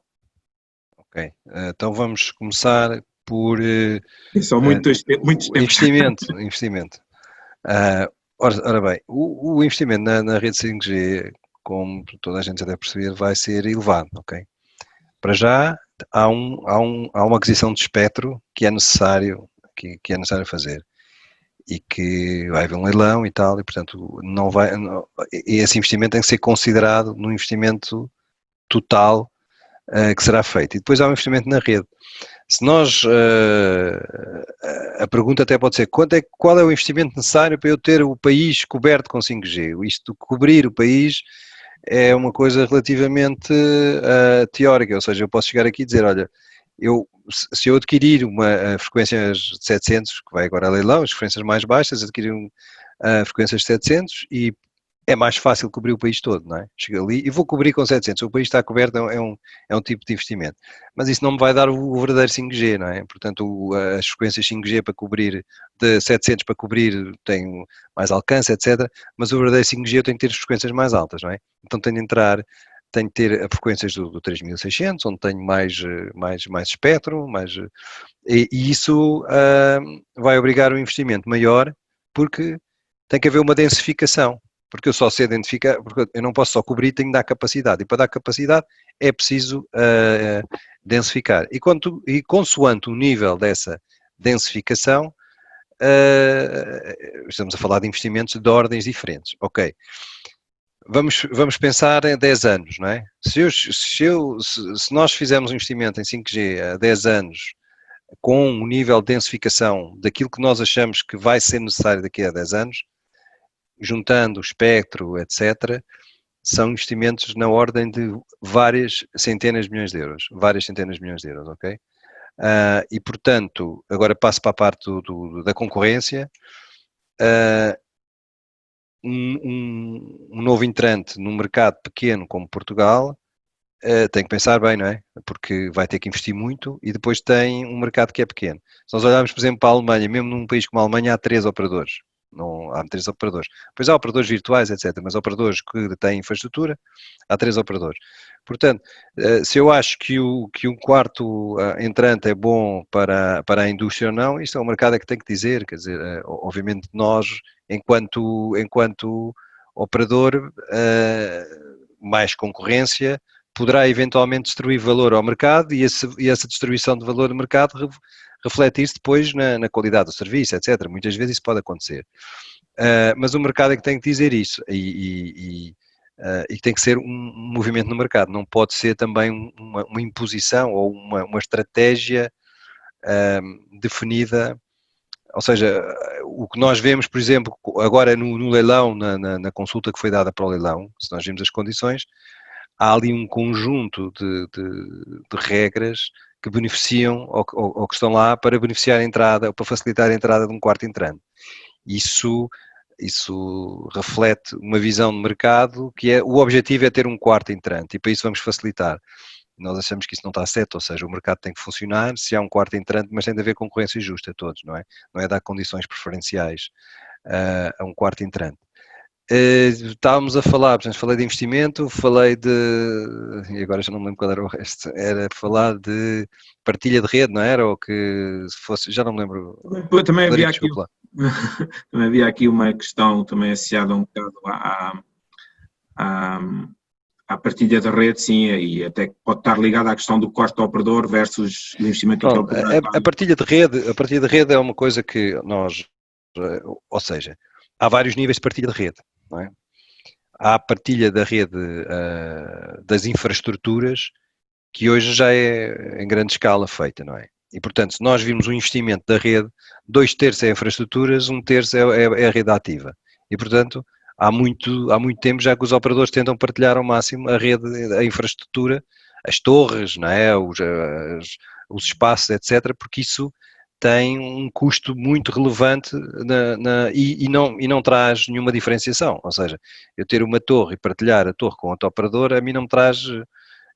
Ok, então vamos começar por são muitos investimento. Ora bem, o investimento na rede 5G, como toda a gente já deve perceber, vai ser elevado, ok? Para já há uma aquisição de espectro que é necessário fazer, e que vai haver um leilão e tal, e portanto esse investimento tem que ser considerado no investimento total que será feito. E depois há um investimento na rede. Se nós, a pergunta até pode ser, qual é o investimento necessário para eu ter o país coberto com 5G? Isto de cobrir o país é uma coisa relativamente teórica, ou seja, eu posso chegar aqui e dizer, olha, se eu adquirir frequências de 700, que vai agora a leilão, as frequências mais baixas, adquirir frequências de 700 e é mais fácil cobrir o país todo, não é? Chego ali e vou cobrir com 700, o país está coberto, é um tipo de investimento. Mas isso não me vai dar o verdadeiro 5G, não é? Portanto, as frequências 5G para cobrir, de 700 para cobrir, tem mais alcance, etc. Mas o verdadeiro 5G eu tenho que ter as frequências mais altas, não é? Então tenho que ter frequências do 3600, onde tenho mais espectro, e isso vai obrigar um investimento maior, porque tem que haver uma densificação. porque eu só sei identificar, porque eu não posso só cobrir, tenho que dar capacidade, e para dar capacidade é preciso densificar. E consoante o nível dessa densificação, estamos a falar de investimentos de ordens diferentes. Ok. Vamos pensar em 10 anos, não é? Se nós fizermos um investimento em 5G há 10 anos com um nível de densificação daquilo que nós achamos que vai ser necessário daqui a 10 anos, juntando o espectro, etc., são investimentos na ordem de várias centenas de milhões de euros. Várias centenas de milhões de euros, ok? E, portanto, agora passo para a parte da concorrência. Um novo entrante num mercado pequeno como Portugal tem que pensar bem, não é? Porque vai ter que investir muito e depois tem um mercado que é pequeno. Se nós olharmos, por exemplo, para a Alemanha, mesmo num país como a Alemanha, há 3 operadores. Não, há 3 operadores. Depois há operadores virtuais, etc. Mas operadores que têm infraestrutura, há 3 operadores. Portanto, se eu acho que um quarto entrante é bom para a indústria ou não, isto é o mercado que tem que dizer. Quer dizer, obviamente nós, enquanto operador, mais concorrência, poderá eventualmente distribuir valor ao mercado e essa distribuição de valor no mercado refletir-se depois na qualidade do serviço, etc. Muitas vezes isso pode acontecer. Mas o mercado é que tem que dizer isso e tem que ser um movimento no mercado, não pode ser também uma imposição ou uma estratégia definida. Ou seja, o que nós vemos, por exemplo, agora no leilão, na consulta que foi dada para o leilão, se nós vemos as condições, há ali um conjunto de regras que beneficiam ou que estão lá para beneficiar a entrada, ou para facilitar a entrada de um quarto entrante. Isso reflete uma visão de mercado que o objetivo é ter um quarto entrante e para isso vamos facilitar. Nós achamos que isso não está certo, ou seja, o mercado tem que funcionar se há um quarto entrante, mas tem de haver concorrência justa a todos, não é? Não é dar condições preferenciais a um quarto entrante. Estávamos a falar, portanto, falei de investimento, falei e agora já não me lembro qual era o resto, era falar de partilha de rede, não era? Ou que se fosse, já não me lembro. Também havia aqui uma questão também associada um bocado à partilha da rede, sim, e até pode estar ligada à questão do custo do operador versus o investimento que o operador a partilha de rede é uma coisa que nós, ou seja, há vários níveis de partilha de rede, não é? Há a partilha da rede das infraestruturas que hoje já é em grande escala feita, não é? E, portanto, se nós virmos um investimento da rede, 2/3 é infraestruturas, 1/3 é a rede ativa. E, portanto, há muito tempo já que os operadores tentam partilhar ao máximo a rede, a infraestrutura, as torres, não é? Os espaços, etc., porque isso tem um custo muito relevante e não traz nenhuma diferenciação. Ou seja, eu ter uma torre e partilhar a torre com outro operador, a mim não me traz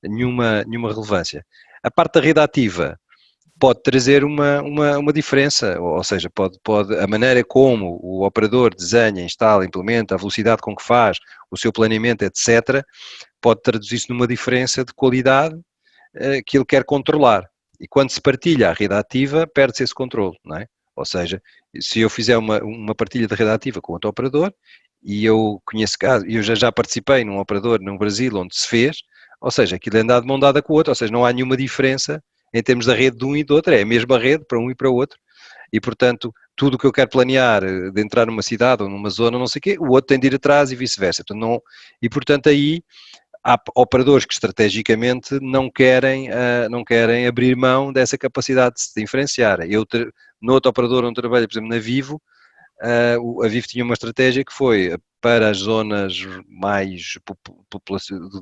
nenhuma relevância. A parte da rede ativa pode trazer uma diferença, ou seja, a maneira como o operador desenha, instala, implementa, a velocidade com que faz, o seu planeamento, etc., pode traduzir-se numa diferença de qualidade que ele quer controlar. E quando se partilha a rede ativa, perde-se esse controle, não é? Ou seja, se eu fizer uma partilha da rede ativa com outro operador, e eu conheço casos, eu já participei num operador no Brasil onde se fez, ou seja, aquilo é andar de mão dada com o outro, ou seja, não há nenhuma diferença em termos da rede de um e do outro, é a mesma rede para um e para o outro, e portanto, tudo o que eu quero planear de entrar numa cidade ou numa zona, não sei o quê, o outro tem de ir atrás e vice-versa. E portanto aí há operadores que estrategicamente não querem abrir mão dessa capacidade de se diferenciar. No outro operador onde trabalho, por exemplo, na Vivo, a Vivo tinha uma estratégia que foi para as zonas mais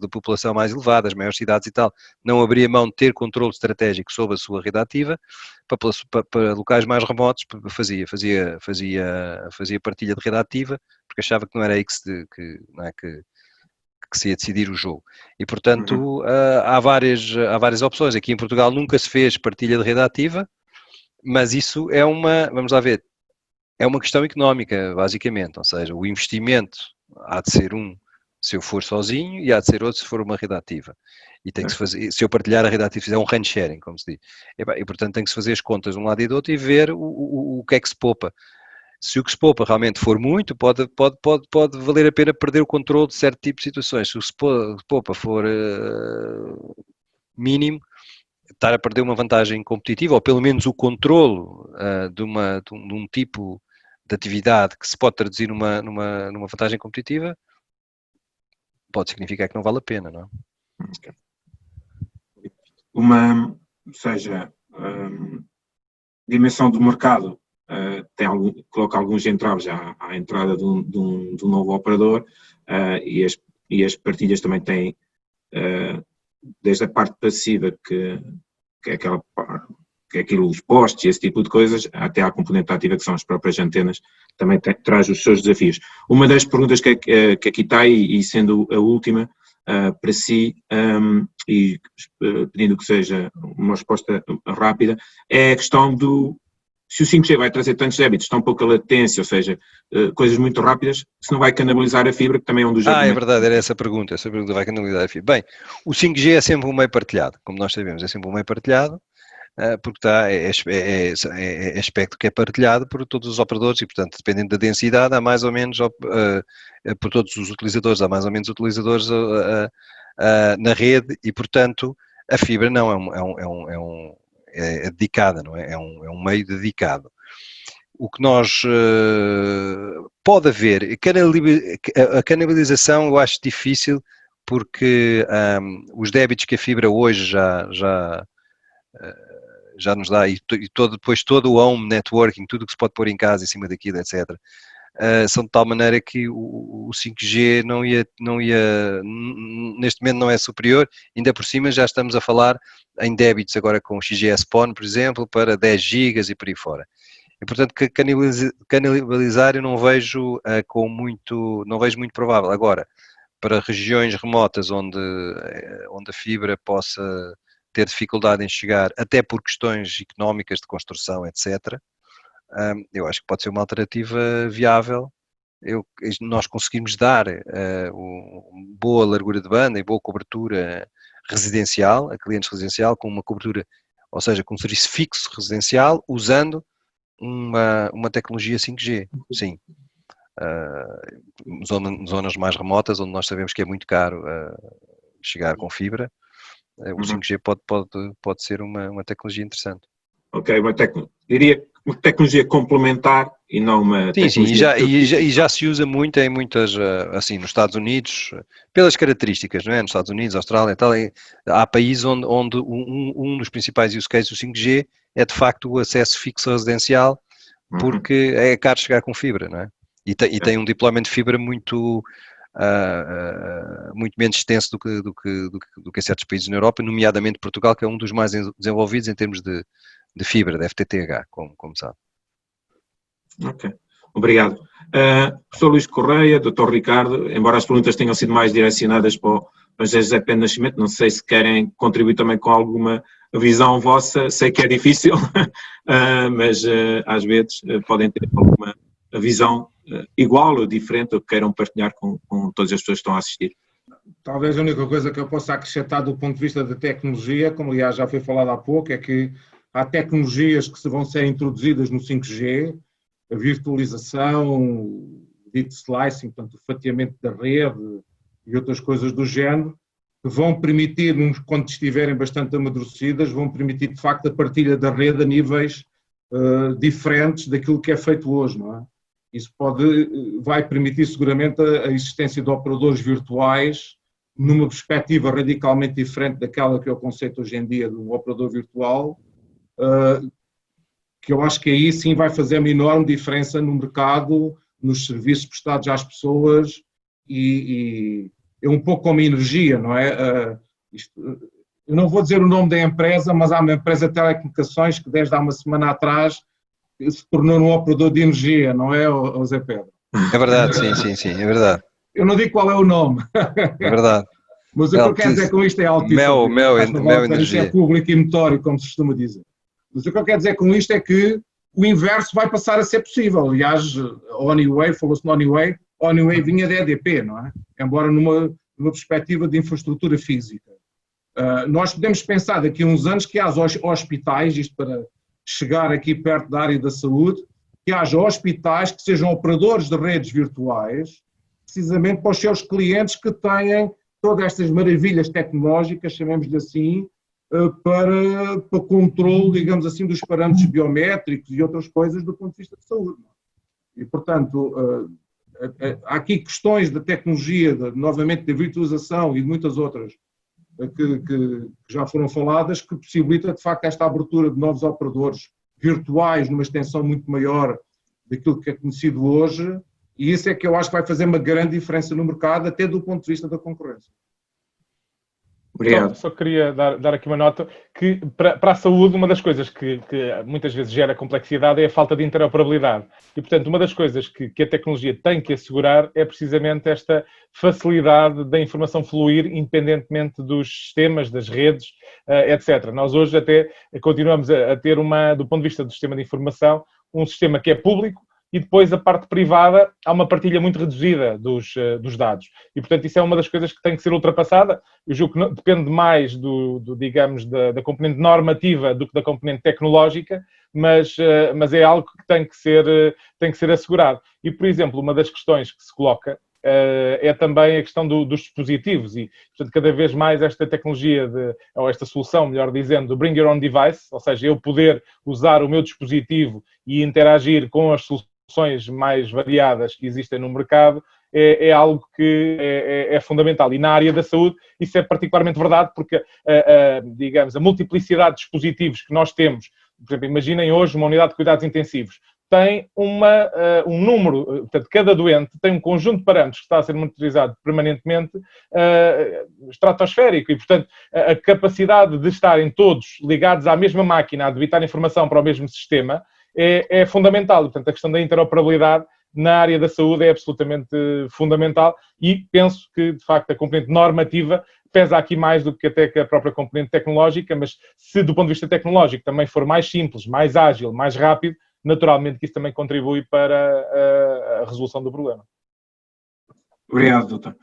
da população mais elevada, as maiores cidades e tal, não abria mão de ter controle estratégico sobre a sua rede ativa, para locais mais remotos fazia partilha de rede ativa, porque achava que não era aí que se ia decidir o jogo. E, portanto, há várias opções. Aqui em Portugal nunca se fez partilha de rede ativa, mas isso vamos lá ver, é uma questão económica, basicamente. Ou seja, o investimento há de ser se eu for sozinho, e há de ser outro se for uma rede ativa. E tem que se fazer, se eu partilhar a rede ativa, fizer um run sharing, como se diz. E portanto, tem que se fazer as contas de um lado e do outro e ver o que é que se poupa. Se o que se poupa realmente for muito, pode valer a pena perder o controle de certo tipo de situações. Se o que se poupa for mínimo, estar a perder uma vantagem competitiva, ou pelo menos o controlo de um tipo de atividade que se pode traduzir numa vantagem competitiva, pode significar que não vale a pena, não é? Okay. Ou seja, dimensão do mercado coloca alguns entraves à entrada de um novo operador, e as partilhas também têm, desde a parte passiva, que é aquilo, os postes e esse tipo de coisas, até à componente ativa, que são as próprias antenas, também traz os seus desafios. Uma das perguntas que aqui está, e sendo a última, para si, e pedindo que seja uma resposta rápida, é a questão se o 5G vai trazer tantos débitos, tão pouca latência, ou seja, coisas muito rápidas, se não vai canibalizar a fibra, que também é um dos argumentos. É verdade, era essa pergunta vai canibalizar a fibra. Bem, o 5G é sempre um meio partilhado, como nós sabemos, é sempre um meio partilhado, porque é aspecto que é partilhado por todos os operadores e, portanto, dependendo da densidade, há mais ou menos, por todos os utilizadores, há mais ou menos utilizadores na rede e, portanto, a fibra não é dedicada, não é? É um meio dedicado. O que nós pode haver, a canibalização eu acho difícil, porque os débitos que a fibra hoje já nos dá, e depois todo o home networking, tudo o que se pode pôr em casa em cima daquilo, etc., são de tal maneira que o 5G não ia, neste momento não é superior, ainda por cima já estamos a falar em débitos agora com o XGS-PON, por exemplo, para 10 GB e por aí fora. E, portanto, canibalizar eu não vejo muito provável. Agora, para regiões remotas onde a fibra possa ter dificuldade em chegar, até por questões económicas de construção, etc., eu acho que pode ser uma alternativa viável. Nós conseguimos dar boa largura de banda e boa cobertura residencial, a clientes residencial, com uma cobertura, ou seja, com um serviço fixo residencial, usando uma tecnologia 5G, sim. Zonas mais remotas, onde nós sabemos que é muito caro chegar com fibra, o 5G pode ser uma tecnologia interessante. Ok, diria uma tecnologia complementar e não uma tecnologia... Sim, e já se usa muito em muitas, assim, nos Estados Unidos, pelas características, não é? Nos Estados Unidos, Austrália e tal, há países onde um dos principais use cases do 5G é de facto o acesso fixo residencial, porque é caro chegar com fibra, não é? E tem um deployment de fibra muito menos extenso do que em certos países na Europa, nomeadamente Portugal, que é um dos mais desenvolvidos em termos de fibra, de FTTH, como sabe. Ok, obrigado. Professor Luís Correia, Dr. Ricardo, embora as perguntas tenham sido mais direcionadas para o José Pena Nascimento, não sei se querem contribuir também com alguma visão vossa, sei que é difícil, mas às vezes podem ter alguma visão igual ou diferente, ou que queiram partilhar com todas as pessoas que estão a assistir. Talvez a única coisa que eu possa acrescentar do ponto de vista da tecnologia, como aliás já foi falado há pouco, é que há tecnologias que vão ser introduzidas no 5G, a virtualização, o deep slicing, portanto, o fatiamento da rede e outras coisas do género, que vão permitir, quando estiverem bastante amadurecidas, vão permitir de facto a partilha da rede a níveis diferentes daquilo que é feito hoje, não é? Isso vai permitir seguramente a existência de operadores virtuais numa perspectiva radicalmente diferente daquela que é o conceito hoje em dia de um operador virtual, que eu acho que aí sim vai fazer uma enorme diferença no mercado, nos serviços prestados às pessoas e é um pouco como a energia, não é? Eu não vou dizer o nome da empresa, mas há uma empresa de telecomunicações que desde há uma semana atrás se tornou um operador de energia, não é, Zé Pedro? É verdade, sim, é verdade. Eu não digo qual é o nome. É verdade. Mas o que eu quero dizer com isto é altíssimo. Mel energia. Isto é público e notório, como se costuma dizer. Mas o que eu quero dizer com isto é que o inverso vai passar a ser possível. Aliás, a Honeyway, falou-se no Honeyway, a Honeyway vinha da EDP, não é? Embora numa perspectiva de infraestrutura física. Nós podemos pensar daqui a uns anos que há hospitais, isto para chegar aqui perto da área da saúde, que haja hospitais que sejam operadores de redes virtuais, precisamente para os seus clientes que têm todas estas maravilhas tecnológicas, chamemos-lhe assim, para controle, digamos assim, dos parâmetros biométricos e outras coisas do ponto de vista de saúde. E, portanto, há aqui questões da tecnologia, novamente da virtualização e de muitas outras que já foram faladas, que possibilita, de facto, esta abertura de novos operadores virtuais numa extensão muito maior daquilo que é conhecido hoje, e isso é que eu acho que vai fazer uma grande diferença no mercado, até do ponto de vista da concorrência. Obrigado. Só queria dar aqui uma nota que, para a saúde, uma das coisas que muitas vezes gera complexidade é a falta de interoperabilidade. E, portanto, uma das coisas que a tecnologia tem que assegurar é precisamente esta facilidade da informação fluir independentemente dos sistemas, das redes, etc. Nós hoje até continuamos a ter do ponto de vista do sistema de informação, um sistema que é público, e depois a parte privada, há uma partilha muito reduzida dos dados. E, portanto, isso é uma das coisas que tem que ser ultrapassada. Eu julgo que depende mais digamos, da componente normativa do que da componente tecnológica, mas é algo que tem que ser assegurado. E, por exemplo, uma das questões que se coloca é também a questão dos dispositivos e, portanto, cada vez mais esta tecnologia, ou esta solução, melhor dizendo, do Bring Your Own Device, ou seja, eu poder usar o meu dispositivo e interagir com as soluções mais variadas que existem no mercado, é algo que é fundamental. E na área da saúde isso é particularmente verdade porque, digamos, a multiplicidade de dispositivos que nós temos, por exemplo, imaginem hoje uma unidade de cuidados intensivos, tem um número, portanto, cada doente tem um conjunto de parâmetros que está a ser monitorizado permanentemente estratosférico e, portanto, a capacidade de estarem todos ligados à mesma máquina, a debitar informação para o mesmo sistema, é fundamental. Portanto, a questão da interoperabilidade na área da saúde é absolutamente fundamental e penso que, de facto, a componente normativa pesa aqui mais do que até que a própria componente tecnológica, mas se do ponto de vista tecnológico também for mais simples, mais ágil, mais rápido, naturalmente que isso também contribui para a resolução do problema. Obrigado, doutor.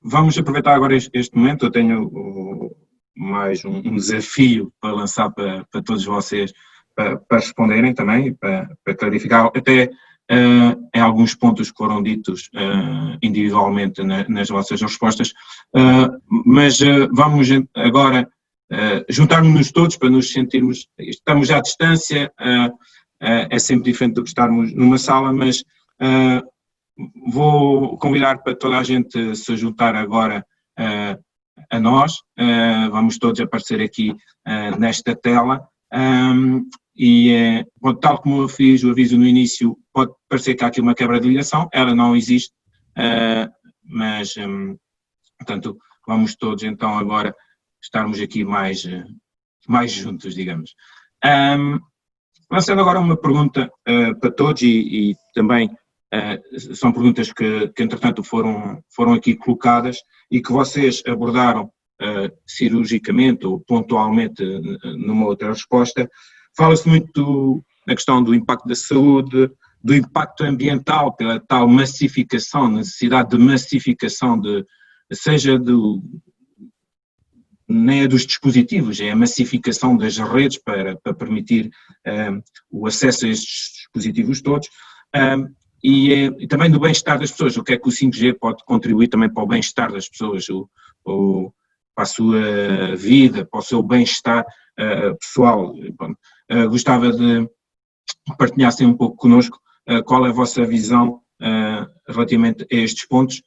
Vamos aproveitar agora este momento. Eu tenho mais um desafio para lançar para todos vocês, para responderem também, para clarificar até em alguns pontos que foram ditos individualmente nas vossas respostas, mas vamos agora juntar-nos todos para nos sentirmos, estamos à distância, é sempre diferente do que estarmos numa sala, mas vou convidar para toda a gente se juntar agora a nós, vamos todos aparecer aqui nesta tela. Tal como eu fiz o aviso no início, pode parecer que há aqui uma quebra de ligação, ela não existe, mas, portanto, vamos todos então agora estarmos aqui mais juntos, digamos. Lançando agora uma pergunta para todos e também são perguntas que entretanto foram aqui colocadas e que vocês abordaram cirurgicamente ou pontualmente numa outra resposta. Fala-se muito na questão do impacto da saúde, do impacto ambiental, pela tal massificação, necessidade de massificação, nem é dos dispositivos, é a massificação das redes para permitir o acesso a estes dispositivos todos, e também do bem-estar das pessoas. O que é que o 5G pode contribuir também para o bem-estar das pessoas, para a sua vida, para o seu bem-estar pessoal. Gostava de partilhassem um pouco connosco qual é a vossa visão relativamente a estes pontos,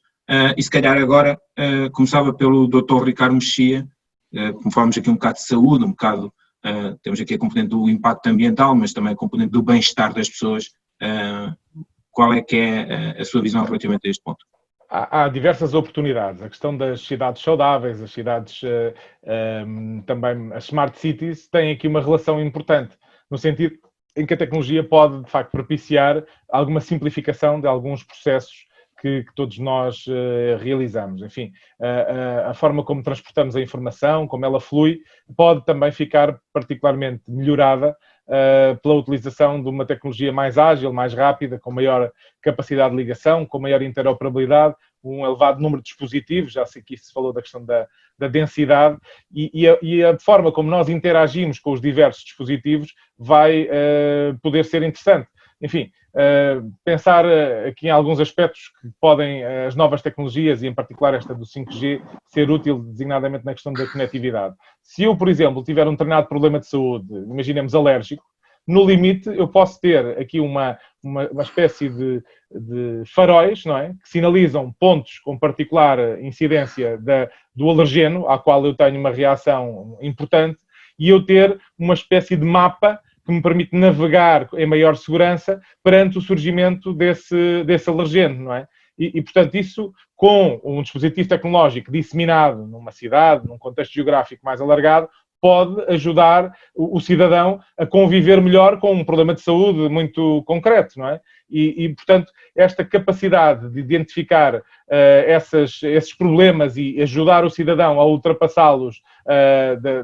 e se calhar agora começava pelo Dr. Ricardo Mexia, como falamos aqui um bocado de saúde, um bocado, temos aqui a componente do impacto ambiental, mas também a componente do bem-estar das pessoas. Qual é que é a sua visão relativamente a este ponto? Há diversas oportunidades. A questão das cidades saudáveis, as cidades, também as smart cities, têm aqui uma relação importante, no sentido em que a tecnologia pode, de facto, propiciar alguma simplificação de alguns processos que todos nós realizamos. Enfim, a forma como transportamos a informação, como ela flui, pode também ficar particularmente melhorada pela utilização de uma tecnologia mais ágil, mais rápida, com maior capacidade de ligação, com maior interoperabilidade, um elevado número de dispositivos, já sei que isso se falou da questão da densidade, e a forma como nós interagimos com os diversos dispositivos vai poder ser interessante. enfim, pensar aqui em alguns aspectos que podem as novas tecnologias, e em particular esta do 5G, ser útil designadamente na questão da conectividade. Se eu, por exemplo, tiver um determinado problema de saúde, imaginemos alérgico, no limite eu posso ter aqui uma espécie de faróis, não é? Que sinalizam pontos com particular incidência do alergeno, ao qual eu tenho uma reação importante, e eu ter uma espécie de mapa que me permite navegar em maior segurança perante o surgimento desse alergeno, não é? E, portanto, isso com um dispositivo tecnológico disseminado numa cidade, num contexto geográfico mais alargado, pode ajudar o cidadão a conviver melhor com um problema de saúde muito concreto, não é? E portanto, esta capacidade de identificar esses problemas e ajudar o cidadão a ultrapassá-los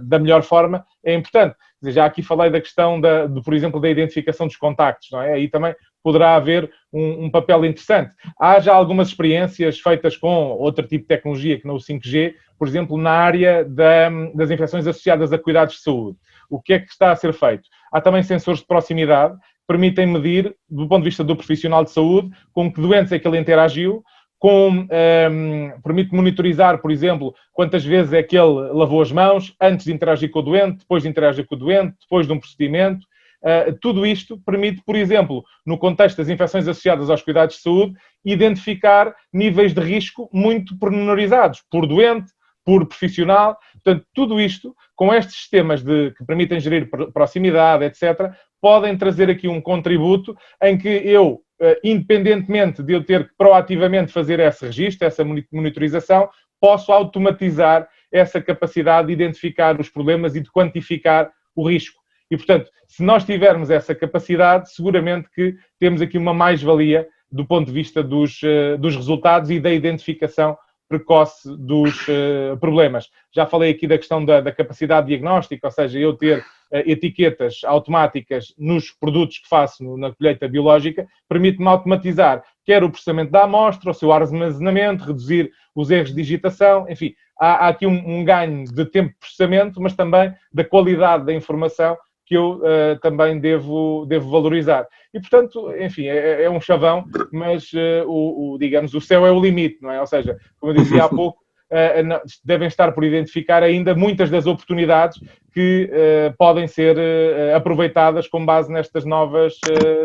da melhor forma é importante. Quer dizer, já aqui falei da questão, por exemplo, da identificação dos contactos, não é? Aí também poderá haver um papel interessante. Há já algumas experiências feitas com outro tipo de tecnologia que não o 5G, por exemplo, na área das infecções associadas a cuidados de saúde. O que é que está a ser feito? Há também sensores de proximidade que permitem medir, do ponto de vista do profissional de saúde, com que doentes é que ele interagiu, permite monitorizar, por exemplo, quantas vezes é que ele lavou as mãos antes de interagir com o doente, depois de interagir com o doente, depois de um procedimento. Tudo isto permite, por exemplo, no contexto das infecções associadas aos cuidados de saúde, identificar níveis de risco muito pormenorizados, por doente, por profissional. Portanto, tudo isto, com estes sistemas que permitem gerir proximidade, etc., podem trazer aqui um contributo em que eu, independentemente de eu ter que proativamente fazer esse registro, essa monitorização, posso automatizar essa capacidade de identificar os problemas e de quantificar o risco. E, portanto, se nós tivermos essa capacidade, seguramente que temos aqui uma mais-valia do ponto de vista dos resultados e da identificação precoce dos problemas. Já falei aqui da questão da capacidade diagnóstica, ou seja, eu ter etiquetas automáticas nos produtos que faço na colheita biológica, permite-me automatizar quer o processamento da amostra, o seu armazenamento, reduzir os erros de digitação, enfim, há aqui um ganho de tempo de processamento, mas também da qualidade da informação que eu também devo valorizar. E, portanto, enfim, é um chavão, mas, digamos, o céu é o limite, não é? Ou seja, como eu dizia há pouco, devem estar por identificar ainda muitas das oportunidades que podem ser aproveitadas com base nestas novas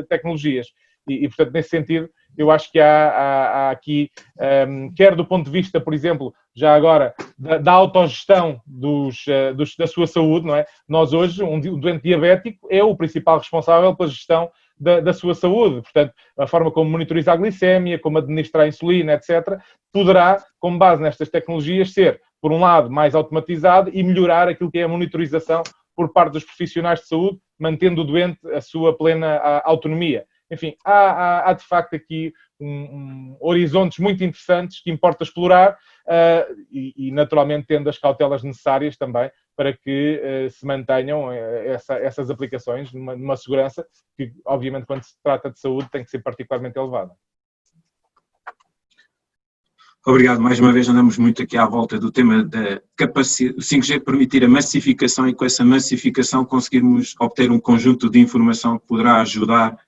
tecnologias. E, portanto, nesse sentido, eu acho que há aqui, quer do ponto de vista, por exemplo, já agora, da autogestão da sua saúde, não é? Nós hoje, um doente diabético é o principal responsável pela gestão da sua saúde. Portanto, a forma como monitorizar a glicémia, como administrar a insulina, etc., poderá, com base nestas tecnologias, ser, por um lado, mais automatizado e melhorar aquilo que é a monitorização por parte dos profissionais de saúde, mantendo o doente a sua plena autonomia. Enfim, há de facto aqui horizontes muito interessantes que importa explorar e naturalmente tendo as cautelas necessárias também para que se mantenham essas aplicações numa segurança que, obviamente, quando se trata de saúde tem que ser particularmente elevada. Obrigado. Mais uma vez andamos muito aqui à volta do tema da capacidade, o 5G permitir a massificação e com essa massificação conseguirmos obter um conjunto de informação que poderá ajudar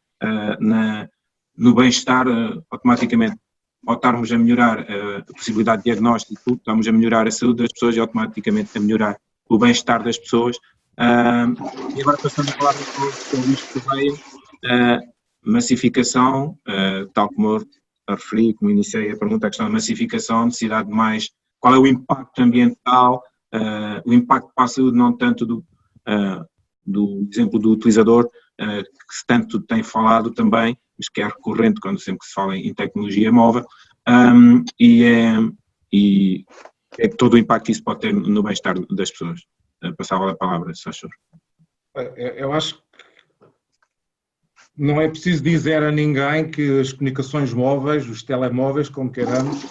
no bem-estar automaticamente. Ao estarmos a melhorar a possibilidade de diagnóstico, estamos a melhorar a saúde das pessoas e automaticamente a melhorar o bem-estar das pessoas. E agora passando a palavra para o Luís Correia, massificação, tal como eu referi, como iniciei a pergunta, a questão da massificação, necessidade de mais, qual é o impacto ambiental, o impacto para a saúde, não tanto do exemplo do utilizador, que se tanto tem falado também, mas que é recorrente quando sempre que se fala em tecnologia móvel, e é todo o impacto que isso pode ter no bem-estar das pessoas. Passava a palavra, se achou. Eu acho que não é preciso dizer a ninguém que as comunicações móveis, os telemóveis, como queiramos,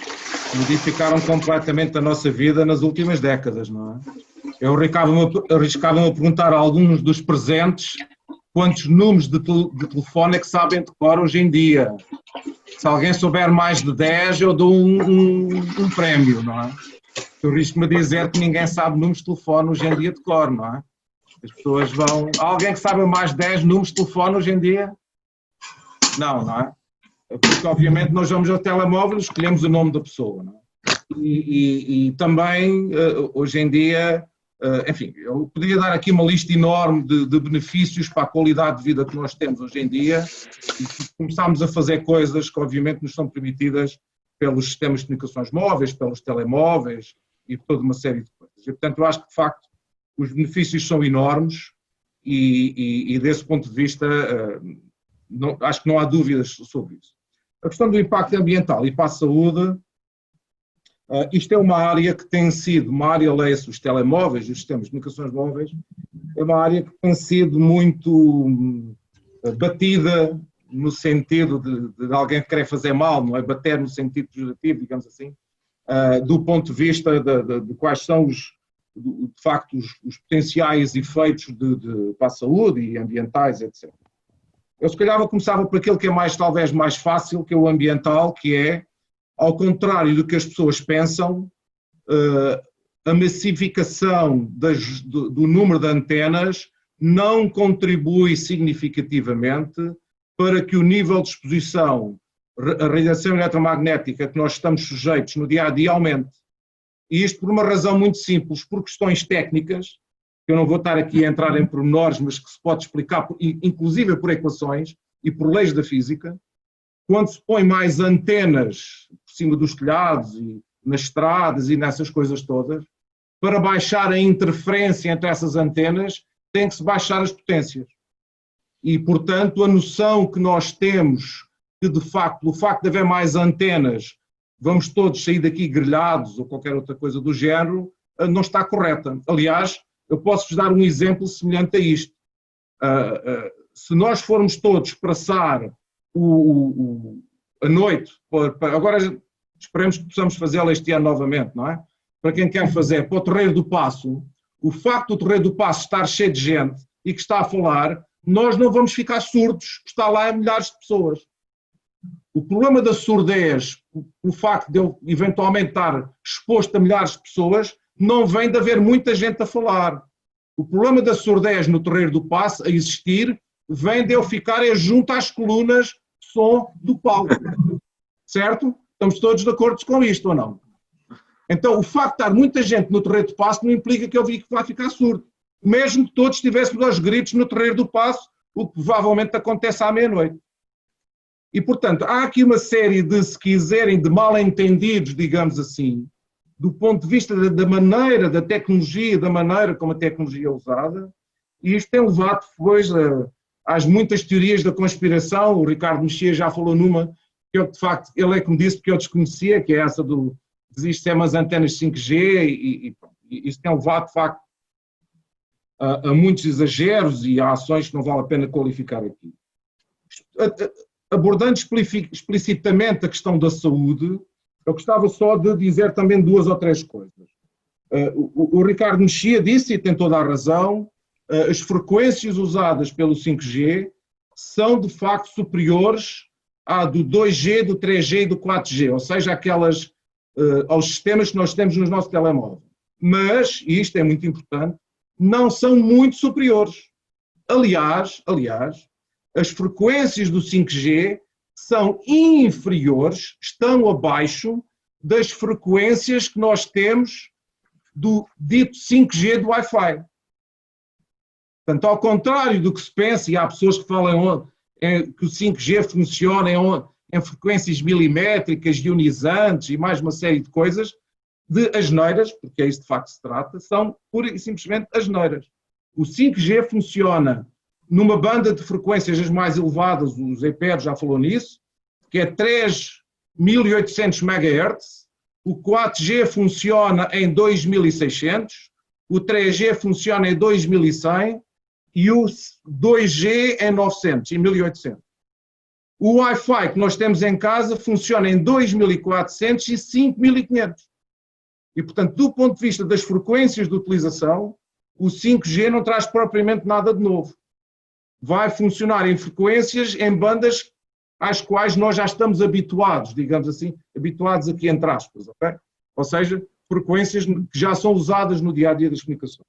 modificaram completamente a nossa vida nas últimas décadas, não é? Eu arriscava-me a perguntar a alguns dos presentes quantos números de telefone é que sabem de cor hoje em dia. Se alguém souber mais de 10, eu dou um prémio, não é? Eu arrisco-me a dizer que ninguém sabe números de telefone hoje em dia de cor, não é? As pessoas vão... Há alguém que sabe mais de 10 números de telefone hoje em dia? Não é? Porque, obviamente, nós vamos ao telemóvel e escolhemos o nome da pessoa, não é? E também, hoje em dia, enfim, eu poderia dar aqui uma lista enorme de benefícios para a qualidade de vida que nós temos hoje em dia e começámos a fazer coisas que, obviamente, nos são permitidas pelos sistemas de comunicações móveis, pelos telemóveis e por toda uma série de coisas. E, portanto, eu acho que, de facto, os benefícios são enormes e desse ponto de vista, acho que não há dúvidas sobre isso. A questão do impacto ambiental e para a saúde, isto é uma área que tem sido, uma área, leia-se os telemóveis, os sistemas de comunicações móveis, é uma área que tem sido muito batida no sentido de alguém que quer fazer mal, não é? Bater no sentido pejorativo, digamos assim, do ponto de vista de quais são de facto os potenciais efeitos para a saúde e ambientais, etc. Eu se calhar começava por aquilo que é talvez mais fácil, que é o ambiental, que é, ao contrário do que as pessoas pensam, a massificação do número de antenas não contribui significativamente para que o nível de exposição à radiação eletromagnética que nós estamos sujeitos no dia a dia aumente. E isto por uma razão muito simples, por questões técnicas, que eu não vou estar aqui a entrar em pormenores, mas que se pode explicar, inclusive por equações e por leis da física. Quando se põe mais antenas por cima dos telhados e nas estradas e nessas coisas todas, para baixar a interferência entre essas antenas, tem que se baixar as potências. E, portanto, a noção que nós temos que, de facto, o facto de haver mais antenas, vamos todos sair daqui grelhados ou qualquer outra coisa do género, não está correta. Aliás, eu posso-vos dar um exemplo semelhante a isto. Se nós formos todos passar a noite, agora esperemos que possamos fazê-lo este ano novamente, não é? Para quem quer fazer, para o Terreiro do Paço, o facto do Terreiro do Paço estar cheio de gente e que está a falar, nós não vamos ficar surdos, que está lá milhares de pessoas. O problema da surdez, o facto de eu eventualmente estar exposto a milhares de pessoas, não vem de haver muita gente a falar. O problema da surdez no Terreiro do Paço, a existir, vem de eu ficar junto às colunas de som do palco. Certo? Estamos todos de acordo com isto ou não? Então, o facto de estar muita gente no Terreiro do Paço não implica que eu vá ficar surdo. Mesmo que todos estivéssemos aos gritos no Terreiro do Paço, o que provavelmente acontece à meia-noite. E, portanto, há aqui uma série de, se quiserem, de mal-entendidos, digamos assim, do ponto de vista da maneira, da tecnologia, da maneira como a tecnologia é usada, e isto tem levado depois às muitas teorias da conspiração. O Ricardo Mexia já falou numa, que eu, de facto, ele é que me disse, porque eu desconhecia, que é essa do existem umas antenas 5G, e isso tem levado, de facto, a muitos exageros e a ações que não vale a pena qualificar aqui. Abordando explicitamente a questão da saúde, eu gostava só de dizer também duas ou três coisas. O Ricardo Mexia disse, e tem toda a razão, as frequências usadas pelo 5G são de facto superiores à do 2G, do 3G e do 4G, ou seja, aquelas aos sistemas que nós temos nos nossos telemóveis. Mas, e isto é muito importante, não são muito superiores. Aliás, as frequências do 5G são inferiores, estão abaixo das frequências que nós temos do dito 5G do Wi-Fi. Portanto, ao contrário do que se pensa, e há pessoas que falam que o 5G funciona em frequências milimétricas, ionizantes e mais uma série de coisas, de asneiras, porque é isso de facto que se trata, são pura e simplesmente asneiras. O 5G funciona numa banda de frequências as mais elevadas, o Zé Pedro já falou nisso, que é 3.800 MHz, o 4G funciona em 2.600, o 3G funciona em 2.100 e o 2G em 900, em 1.800. O Wi-Fi que nós temos em casa funciona em 2.400 e 5.500. E, portanto, do ponto de vista das frequências de utilização, o 5G não traz propriamente nada de novo. Vai funcionar em frequências, em bandas às quais nós já estamos habituados, digamos assim, habituados aqui entre aspas, ok? Ou seja, frequências que já são usadas no dia-a-dia das comunicações.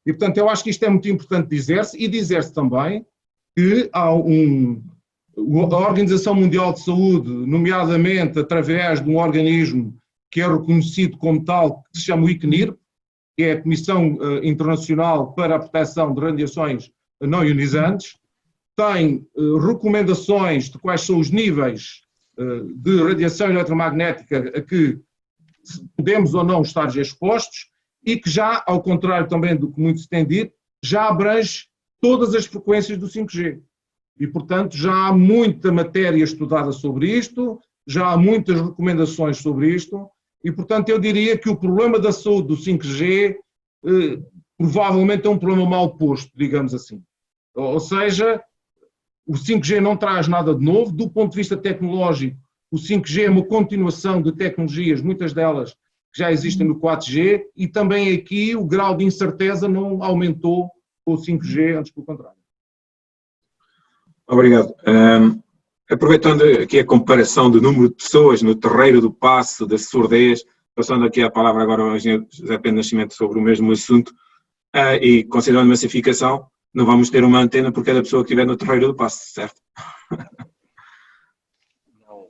E, portanto, eu acho que isto é muito importante dizer-se, e dizer-se também que há A Organização Mundial de Saúde, nomeadamente através de um organismo que é reconhecido como tal, que se chama o ICNIRP, que é a Comissão Internacional para a Proteção de Radiações Não Ionizantes, tem recomendações de quais são os níveis de radiação eletromagnética a que podemos ou não estar expostos e que já, ao contrário também do que muito se tem dito, já abrange todas as frequências do 5G. E, portanto, já há muita matéria estudada sobre isto, já há muitas recomendações sobre isto, e, portanto, eu diria que o problema da saúde do 5G provavelmente é um problema mal posto, digamos assim. Ou seja, o 5G não traz nada de novo, do ponto de vista tecnológico, o 5G é uma continuação de tecnologias, muitas delas que já existem no 4G, e também aqui o grau de incerteza não aumentou com o 5G, antes pelo contrário. Obrigado. Aproveitando aqui a comparação do número de pessoas no terreiro do passe, da surdez, passando aqui a palavra agora ao engenheiro José Pedro Nascimento sobre o mesmo assunto, e considerando massificação, não vamos ter uma antena por cada pessoa que estiver no terreiro do passe, certo? Não,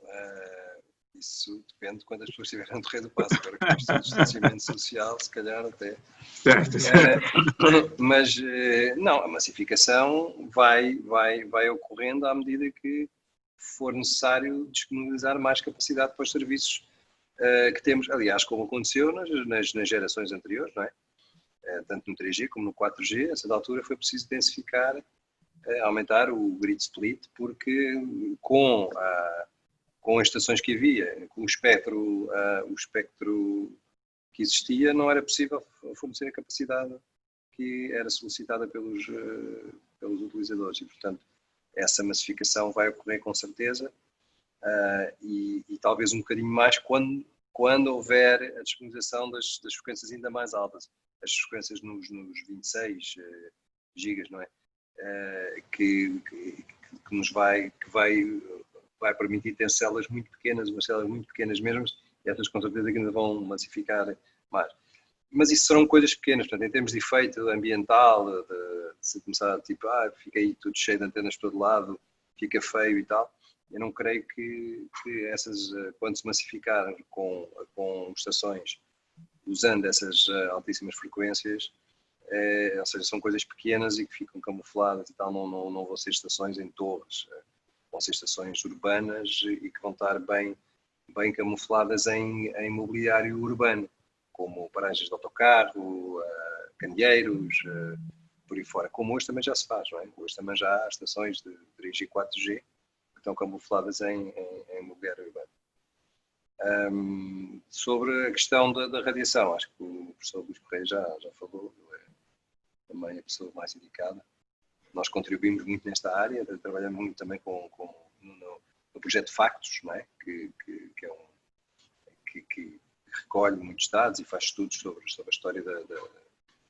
isso depende de quantas pessoas estiverem no terreiro do passe, agora com questão de distanciamento social, se calhar até. Certo. Mas, não, a massificação vai ocorrendo à medida que for necessário disponibilizar mais capacidade para os serviços que temos, aliás, como aconteceu nas gerações anteriores, não é? Tanto no 3G como no 4G, a certa altura foi preciso densificar, aumentar o grid split, porque com as estações que havia, com o espectro que existia, não era possível fornecer a capacidade que era solicitada pelos utilizadores e, portanto, essa massificação vai ocorrer com certeza e talvez um bocadinho mais quando houver a disponibilização das frequências ainda mais altas, as frequências nos 26 gigas, não é? Que vai permitir ter células muito pequenas, umas células muito pequenas mesmo, e essas com certeza que ainda vão massificar mais. Mas isso serão coisas pequenas, portanto, em termos de efeito ambiental, de se começar tipo, fica aí tudo cheio de antenas por todo lado, fica feio e tal, eu não creio que essas, quando se massificar com estações usando essas altíssimas frequências, ou seja, são coisas pequenas e que ficam camufladas e tal, não vão ser estações em torres, vão ser estações urbanas e que vão estar bem camufladas em mobiliário urbano, como paragens de autocarro, candeeiros, por aí fora. Como hoje também já se faz, não é? Hoje também já há estações de 3G e 4G que estão camufladas em mobiliário urbano. Sobre a questão da radiação, acho que o professor Luís Correia já falou, é também a pessoa mais indicada. Nós contribuímos muito nesta área, trabalhamos muito também no projeto Factos, não é? Que recolhe muitos dados e faz estudos sobre a história da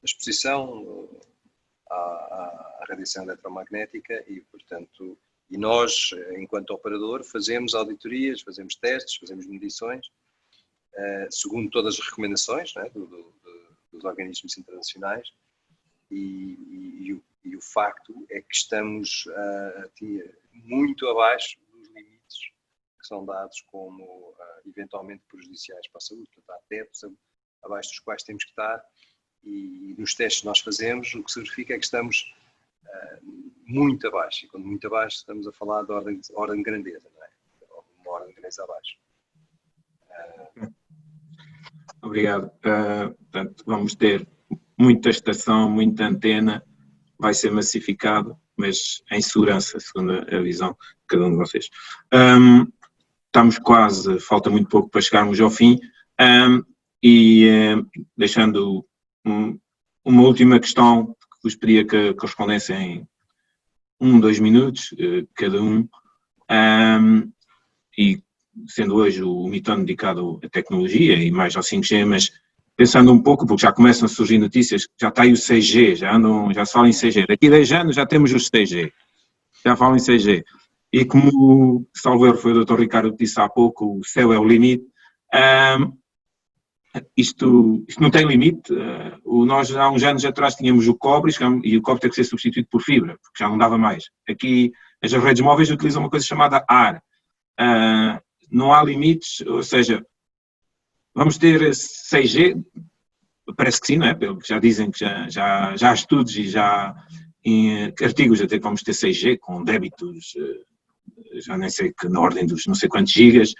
exposição à radiação eletromagnética e, portanto, nós, enquanto operador, fazemos auditorias, fazemos testes, fazemos medições, segundo todas as recomendações, não é? dos organismos internacionais e o facto é que estamos muito abaixo dos limites que são dados como eventualmente prejudiciais para a saúde, portanto há tetos abaixo dos quais temos que estar e nos testes que nós fazemos o que se verifica é que estamos muito abaixo, e quando muito abaixo estamos a falar de ordem de grandeza, não é? Uma ordem de grandeza abaixo. Obrigado. Portanto, vamos ter muita estação, muita antena, vai ser massificado, mas em segurança, segundo a visão de cada um de vocês. Estamos quase, falta muito pouco para chegarmos ao fim, deixando uma última questão que vos pedia que respondessem em 2 minutos, cada um, e sendo hoje o Mitono dedicado à tecnologia e mais ao 5G, mas pensando um pouco, porque já começam a surgir notícias, já está aí o 6G, já se fala em 6G. Daqui a 10 anos já temos os 6G, já falam em 6G. E como, salvo erro, foi o Dr. Ricardo que disse há pouco, o céu é o limite. Isto não tem limite. Nós há uns anos atrás tínhamos o cobre e o cobre teve que ser substituído por fibra, porque já não dava mais. Aqui as redes móveis utilizam uma coisa chamada AR. Não há limites, ou seja, vamos ter 6G, parece que sim, não é? Pelo que já dizem que já há estudos e já em artigos até que vamos ter 6G com débitos, já nem sei que na ordem dos não sei quantos gigas,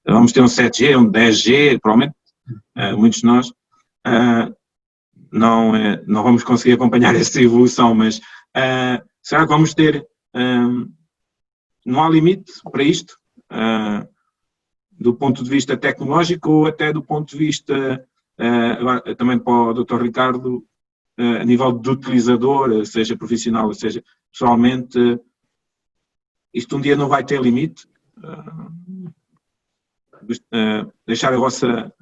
vamos ter um 7G, um 10G, provavelmente, muitos de nós não vamos conseguir acompanhar essa evolução, mas será que vamos ter, não há limite para isto, do ponto de vista tecnológico ou até do ponto de vista, também para o Dr. Ricardo, a nível de utilizador, seja profissional, seja pessoalmente, isto um dia não vai ter limite? Deixar a vossa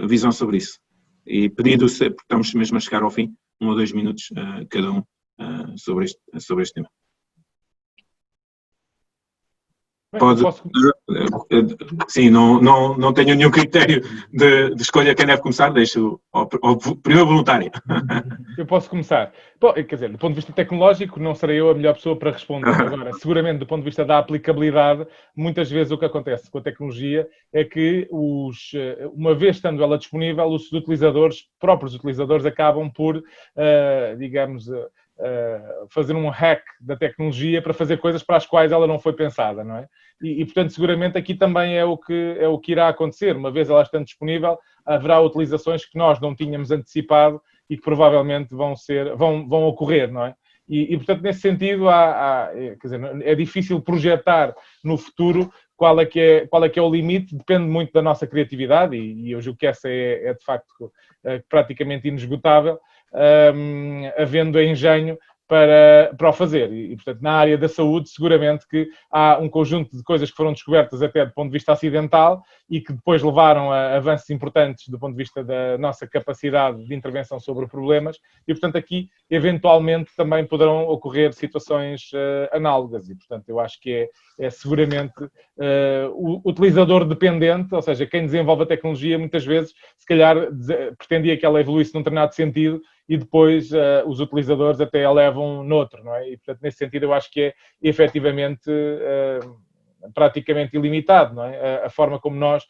visão sobre isso. E pedido, porque estamos mesmo a chegar ao fim, 1 ou 2 minutos cada um sobre este tema. Pode, sim, não tenho nenhum critério de escolha quem deve começar, deixo ao primeiro voluntário. Eu posso começar. Bom, quer dizer, do ponto de vista tecnológico, não serei eu a melhor pessoa para responder agora. Seguramente, do ponto de vista da aplicabilidade, muitas vezes o que acontece com a tecnologia é que, uma vez estando ela disponível, os próprios utilizadores, acabam por, digamos, fazer um hack da tecnologia para fazer coisas para as quais ela não foi pensada, não é? E portanto, seguramente aqui também é o que irá acontecer. Uma vez ela estando disponível, haverá utilizações que nós não tínhamos antecipado e que provavelmente vão ocorrer, não é? E portanto, nesse sentido, quer dizer, é difícil projetar no futuro qual é que é o limite, depende muito da nossa criatividade e eu julgo que essa é de facto praticamente inesgotável, havendo engenho para o fazer. E, portanto, na área da saúde, seguramente que há um conjunto de coisas que foram descobertas até do ponto de vista acidental e que depois levaram a avanços importantes do ponto de vista da nossa capacidade de intervenção sobre problemas e, portanto, aqui, eventualmente, também poderão ocorrer situações análogas e, portanto, eu acho que é seguramente o utilizador dependente, ou seja, quem desenvolve a tecnologia, muitas vezes, se calhar, pretendia que ela evoluísse num determinado sentido e depois os utilizadores até a levam noutro, não é? E, portanto, nesse sentido, eu acho que é efetivamente praticamente ilimitado, não é? A forma como nós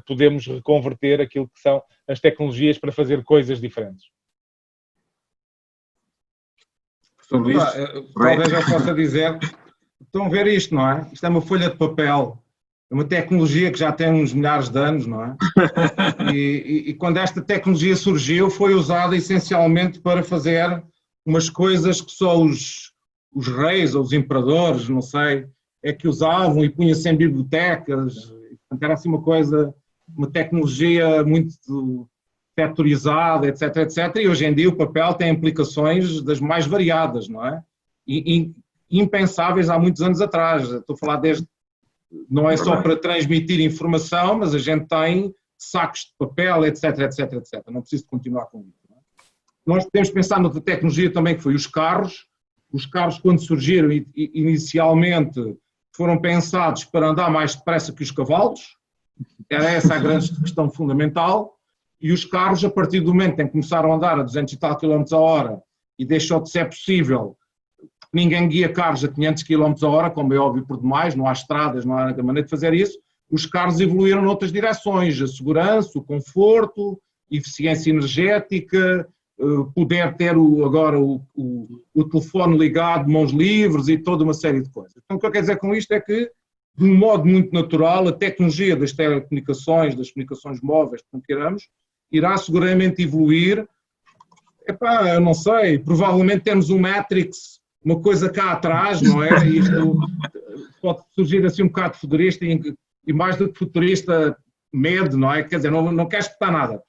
podemos reconverter aquilo que são as tecnologias para fazer coisas diferentes. Talvez eu possa dizer, estão a ver isto, não é? Isto é uma folha de papel, é uma tecnologia que já tem uns milhares de anos, não é? E quando esta tecnologia surgiu, foi usada essencialmente para fazer umas coisas que só os reis ou os imperadores, não sei, é que usavam e punha-se em bibliotecas. Portanto, era assim uma tecnologia muito setorizada, etc, etc. E hoje em dia o papel tem implicações das mais variadas, não é? E impensáveis há muitos anos atrás. Estou a falar não é só para transmitir informação, mas a gente tem sacos de papel, etc, etc, etc. Não preciso continuar com isso. Não é? Nós podemos pensar noutra tecnologia também, que foi os carros. Os carros, quando surgiram, inicialmente foram pensados para andar mais depressa que os cavalos. Era essa a grande questão fundamental. E os carros, a partir do momento em que começaram a andar a 200 e tal km a hora e deixou de ser possível, ninguém guia carros a 500 km a hora, como é óbvio por demais, não há estradas, não há maneira de fazer isso, os carros evoluíram noutras direções, a segurança, o conforto, eficiência energética, poder ter agora o telefone ligado, mãos livres e toda uma série de coisas. Então o que eu quero dizer com isto é que, de um modo muito natural, a tecnologia das telecomunicações, das comunicações móveis, como queiramos, irá seguramente evoluir. Eu não sei, provavelmente temos um Matrix, uma coisa cá atrás, não é? Isto pode surgir assim um bocado futurista e mais do que futurista, medo, não é? Quer dizer, não quer espetar nada.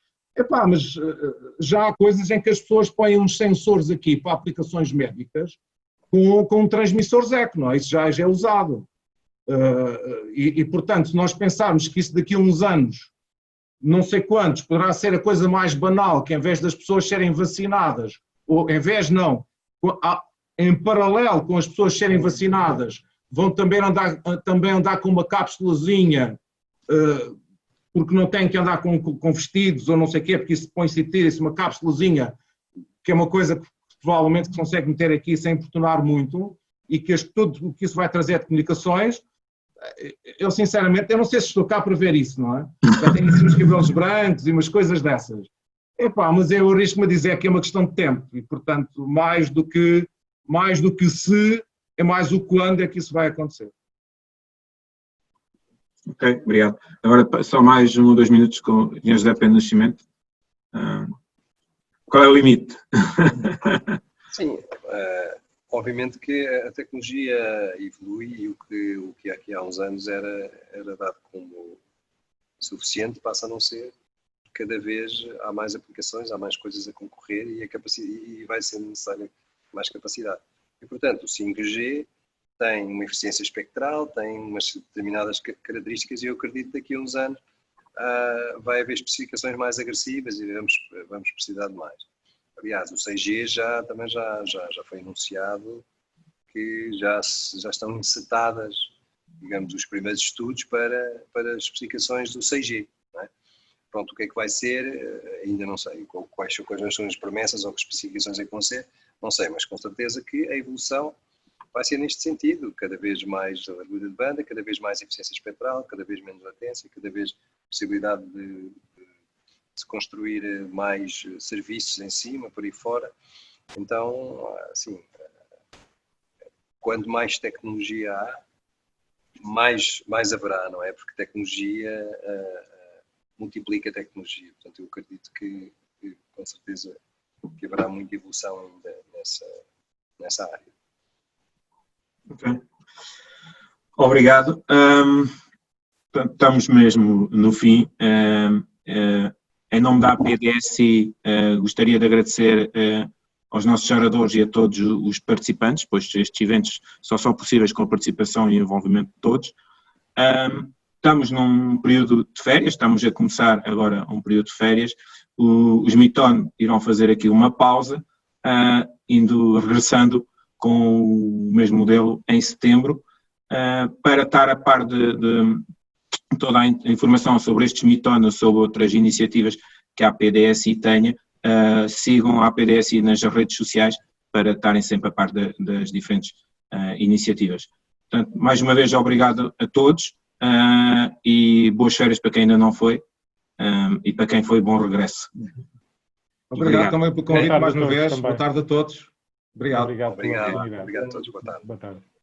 Mas já há coisas em que as pessoas põem uns sensores aqui para aplicações médicas com um transmissor ZEC, não é? Isso já é usado. Portanto, se nós pensarmos que isso daqui a uns anos, não sei quantos, poderá ser a coisa mais banal, que em vez das pessoas serem vacinadas, ou em vez não, em paralelo com as pessoas serem vacinadas, vão também andar com uma cápsulazinha, porque não têm que andar com vestidos ou não sei o quê, porque isso põe-se e tira-se uma cápsulazinha, que é uma coisa que provavelmente se consegue meter aqui sem importunar muito. e que tudo o que isso vai trazer de comunicações, eu sinceramente, eu não sei se estou cá para ver isso, não é? Já tenho assim uns cabelos brancos e umas coisas dessas. Epá, mas eu arrisco-me a dizer que é uma questão de tempo e, portanto, mais do que se, é mais o quando é que isso vai acontecer. Ok, obrigado. Agora só mais 1 ou 2 minutos com o Engenheiro José Pena Nascimento. Qual é o limite? Sim, obviamente que a tecnologia evolui e o que aqui há uns anos era dado como suficiente passa a não ser. Cada vez há mais aplicações, há mais coisas a concorrer e vai ser necessário mais capacidade. E, portanto, o 5G tem uma eficiência espectral, tem umas determinadas características e eu acredito que daqui a uns anos vai haver especificações mais agressivas e vamos precisar de mais. Aliás, o 6G também já foi anunciado que já estão encetadas, digamos, os primeiros estudos para as especificações do 6G. Não é? Pronto, o que é que vai ser, ainda não sei quais são as promessas ou que especificações é que vão ser, não sei, mas com certeza que a evolução vai ser neste sentido, cada vez mais largura de banda, cada vez mais eficiência espectral, cada vez menos latência, cada vez possibilidade de se construir mais serviços em cima, por aí fora. Então, assim, quanto mais tecnologia há, mais haverá, não é? Porque tecnologia multiplica a tecnologia. Portanto, eu acredito que com certeza que haverá muita evolução ainda nessa área. Ok. Obrigado. Estamos mesmo no fim. Em nome da APDSI, gostaria de agradecer aos nossos oradores e a todos os participantes, pois estes eventos só são possíveis com a participação e envolvimento de todos. Estamos num período de férias, estamos a começar agora um período de férias. Os Miton irão fazer aqui uma pausa, regressando com o mesmo modelo em setembro, para estar a par de toda a informação sobre estes Miton ou sobre outras iniciativas que a APDSI tenha. Sigam a APDSI nas redes sociais para estarem sempre a par das diferentes iniciativas. Portanto, mais uma vez, obrigado a todos e boas férias para quem ainda não foi e para quem foi, bom regresso. Obrigado também pelo convite mais uma vez. Também. Boa tarde a todos. Obrigado. Obrigado a todos. Boa tarde. Boa tarde.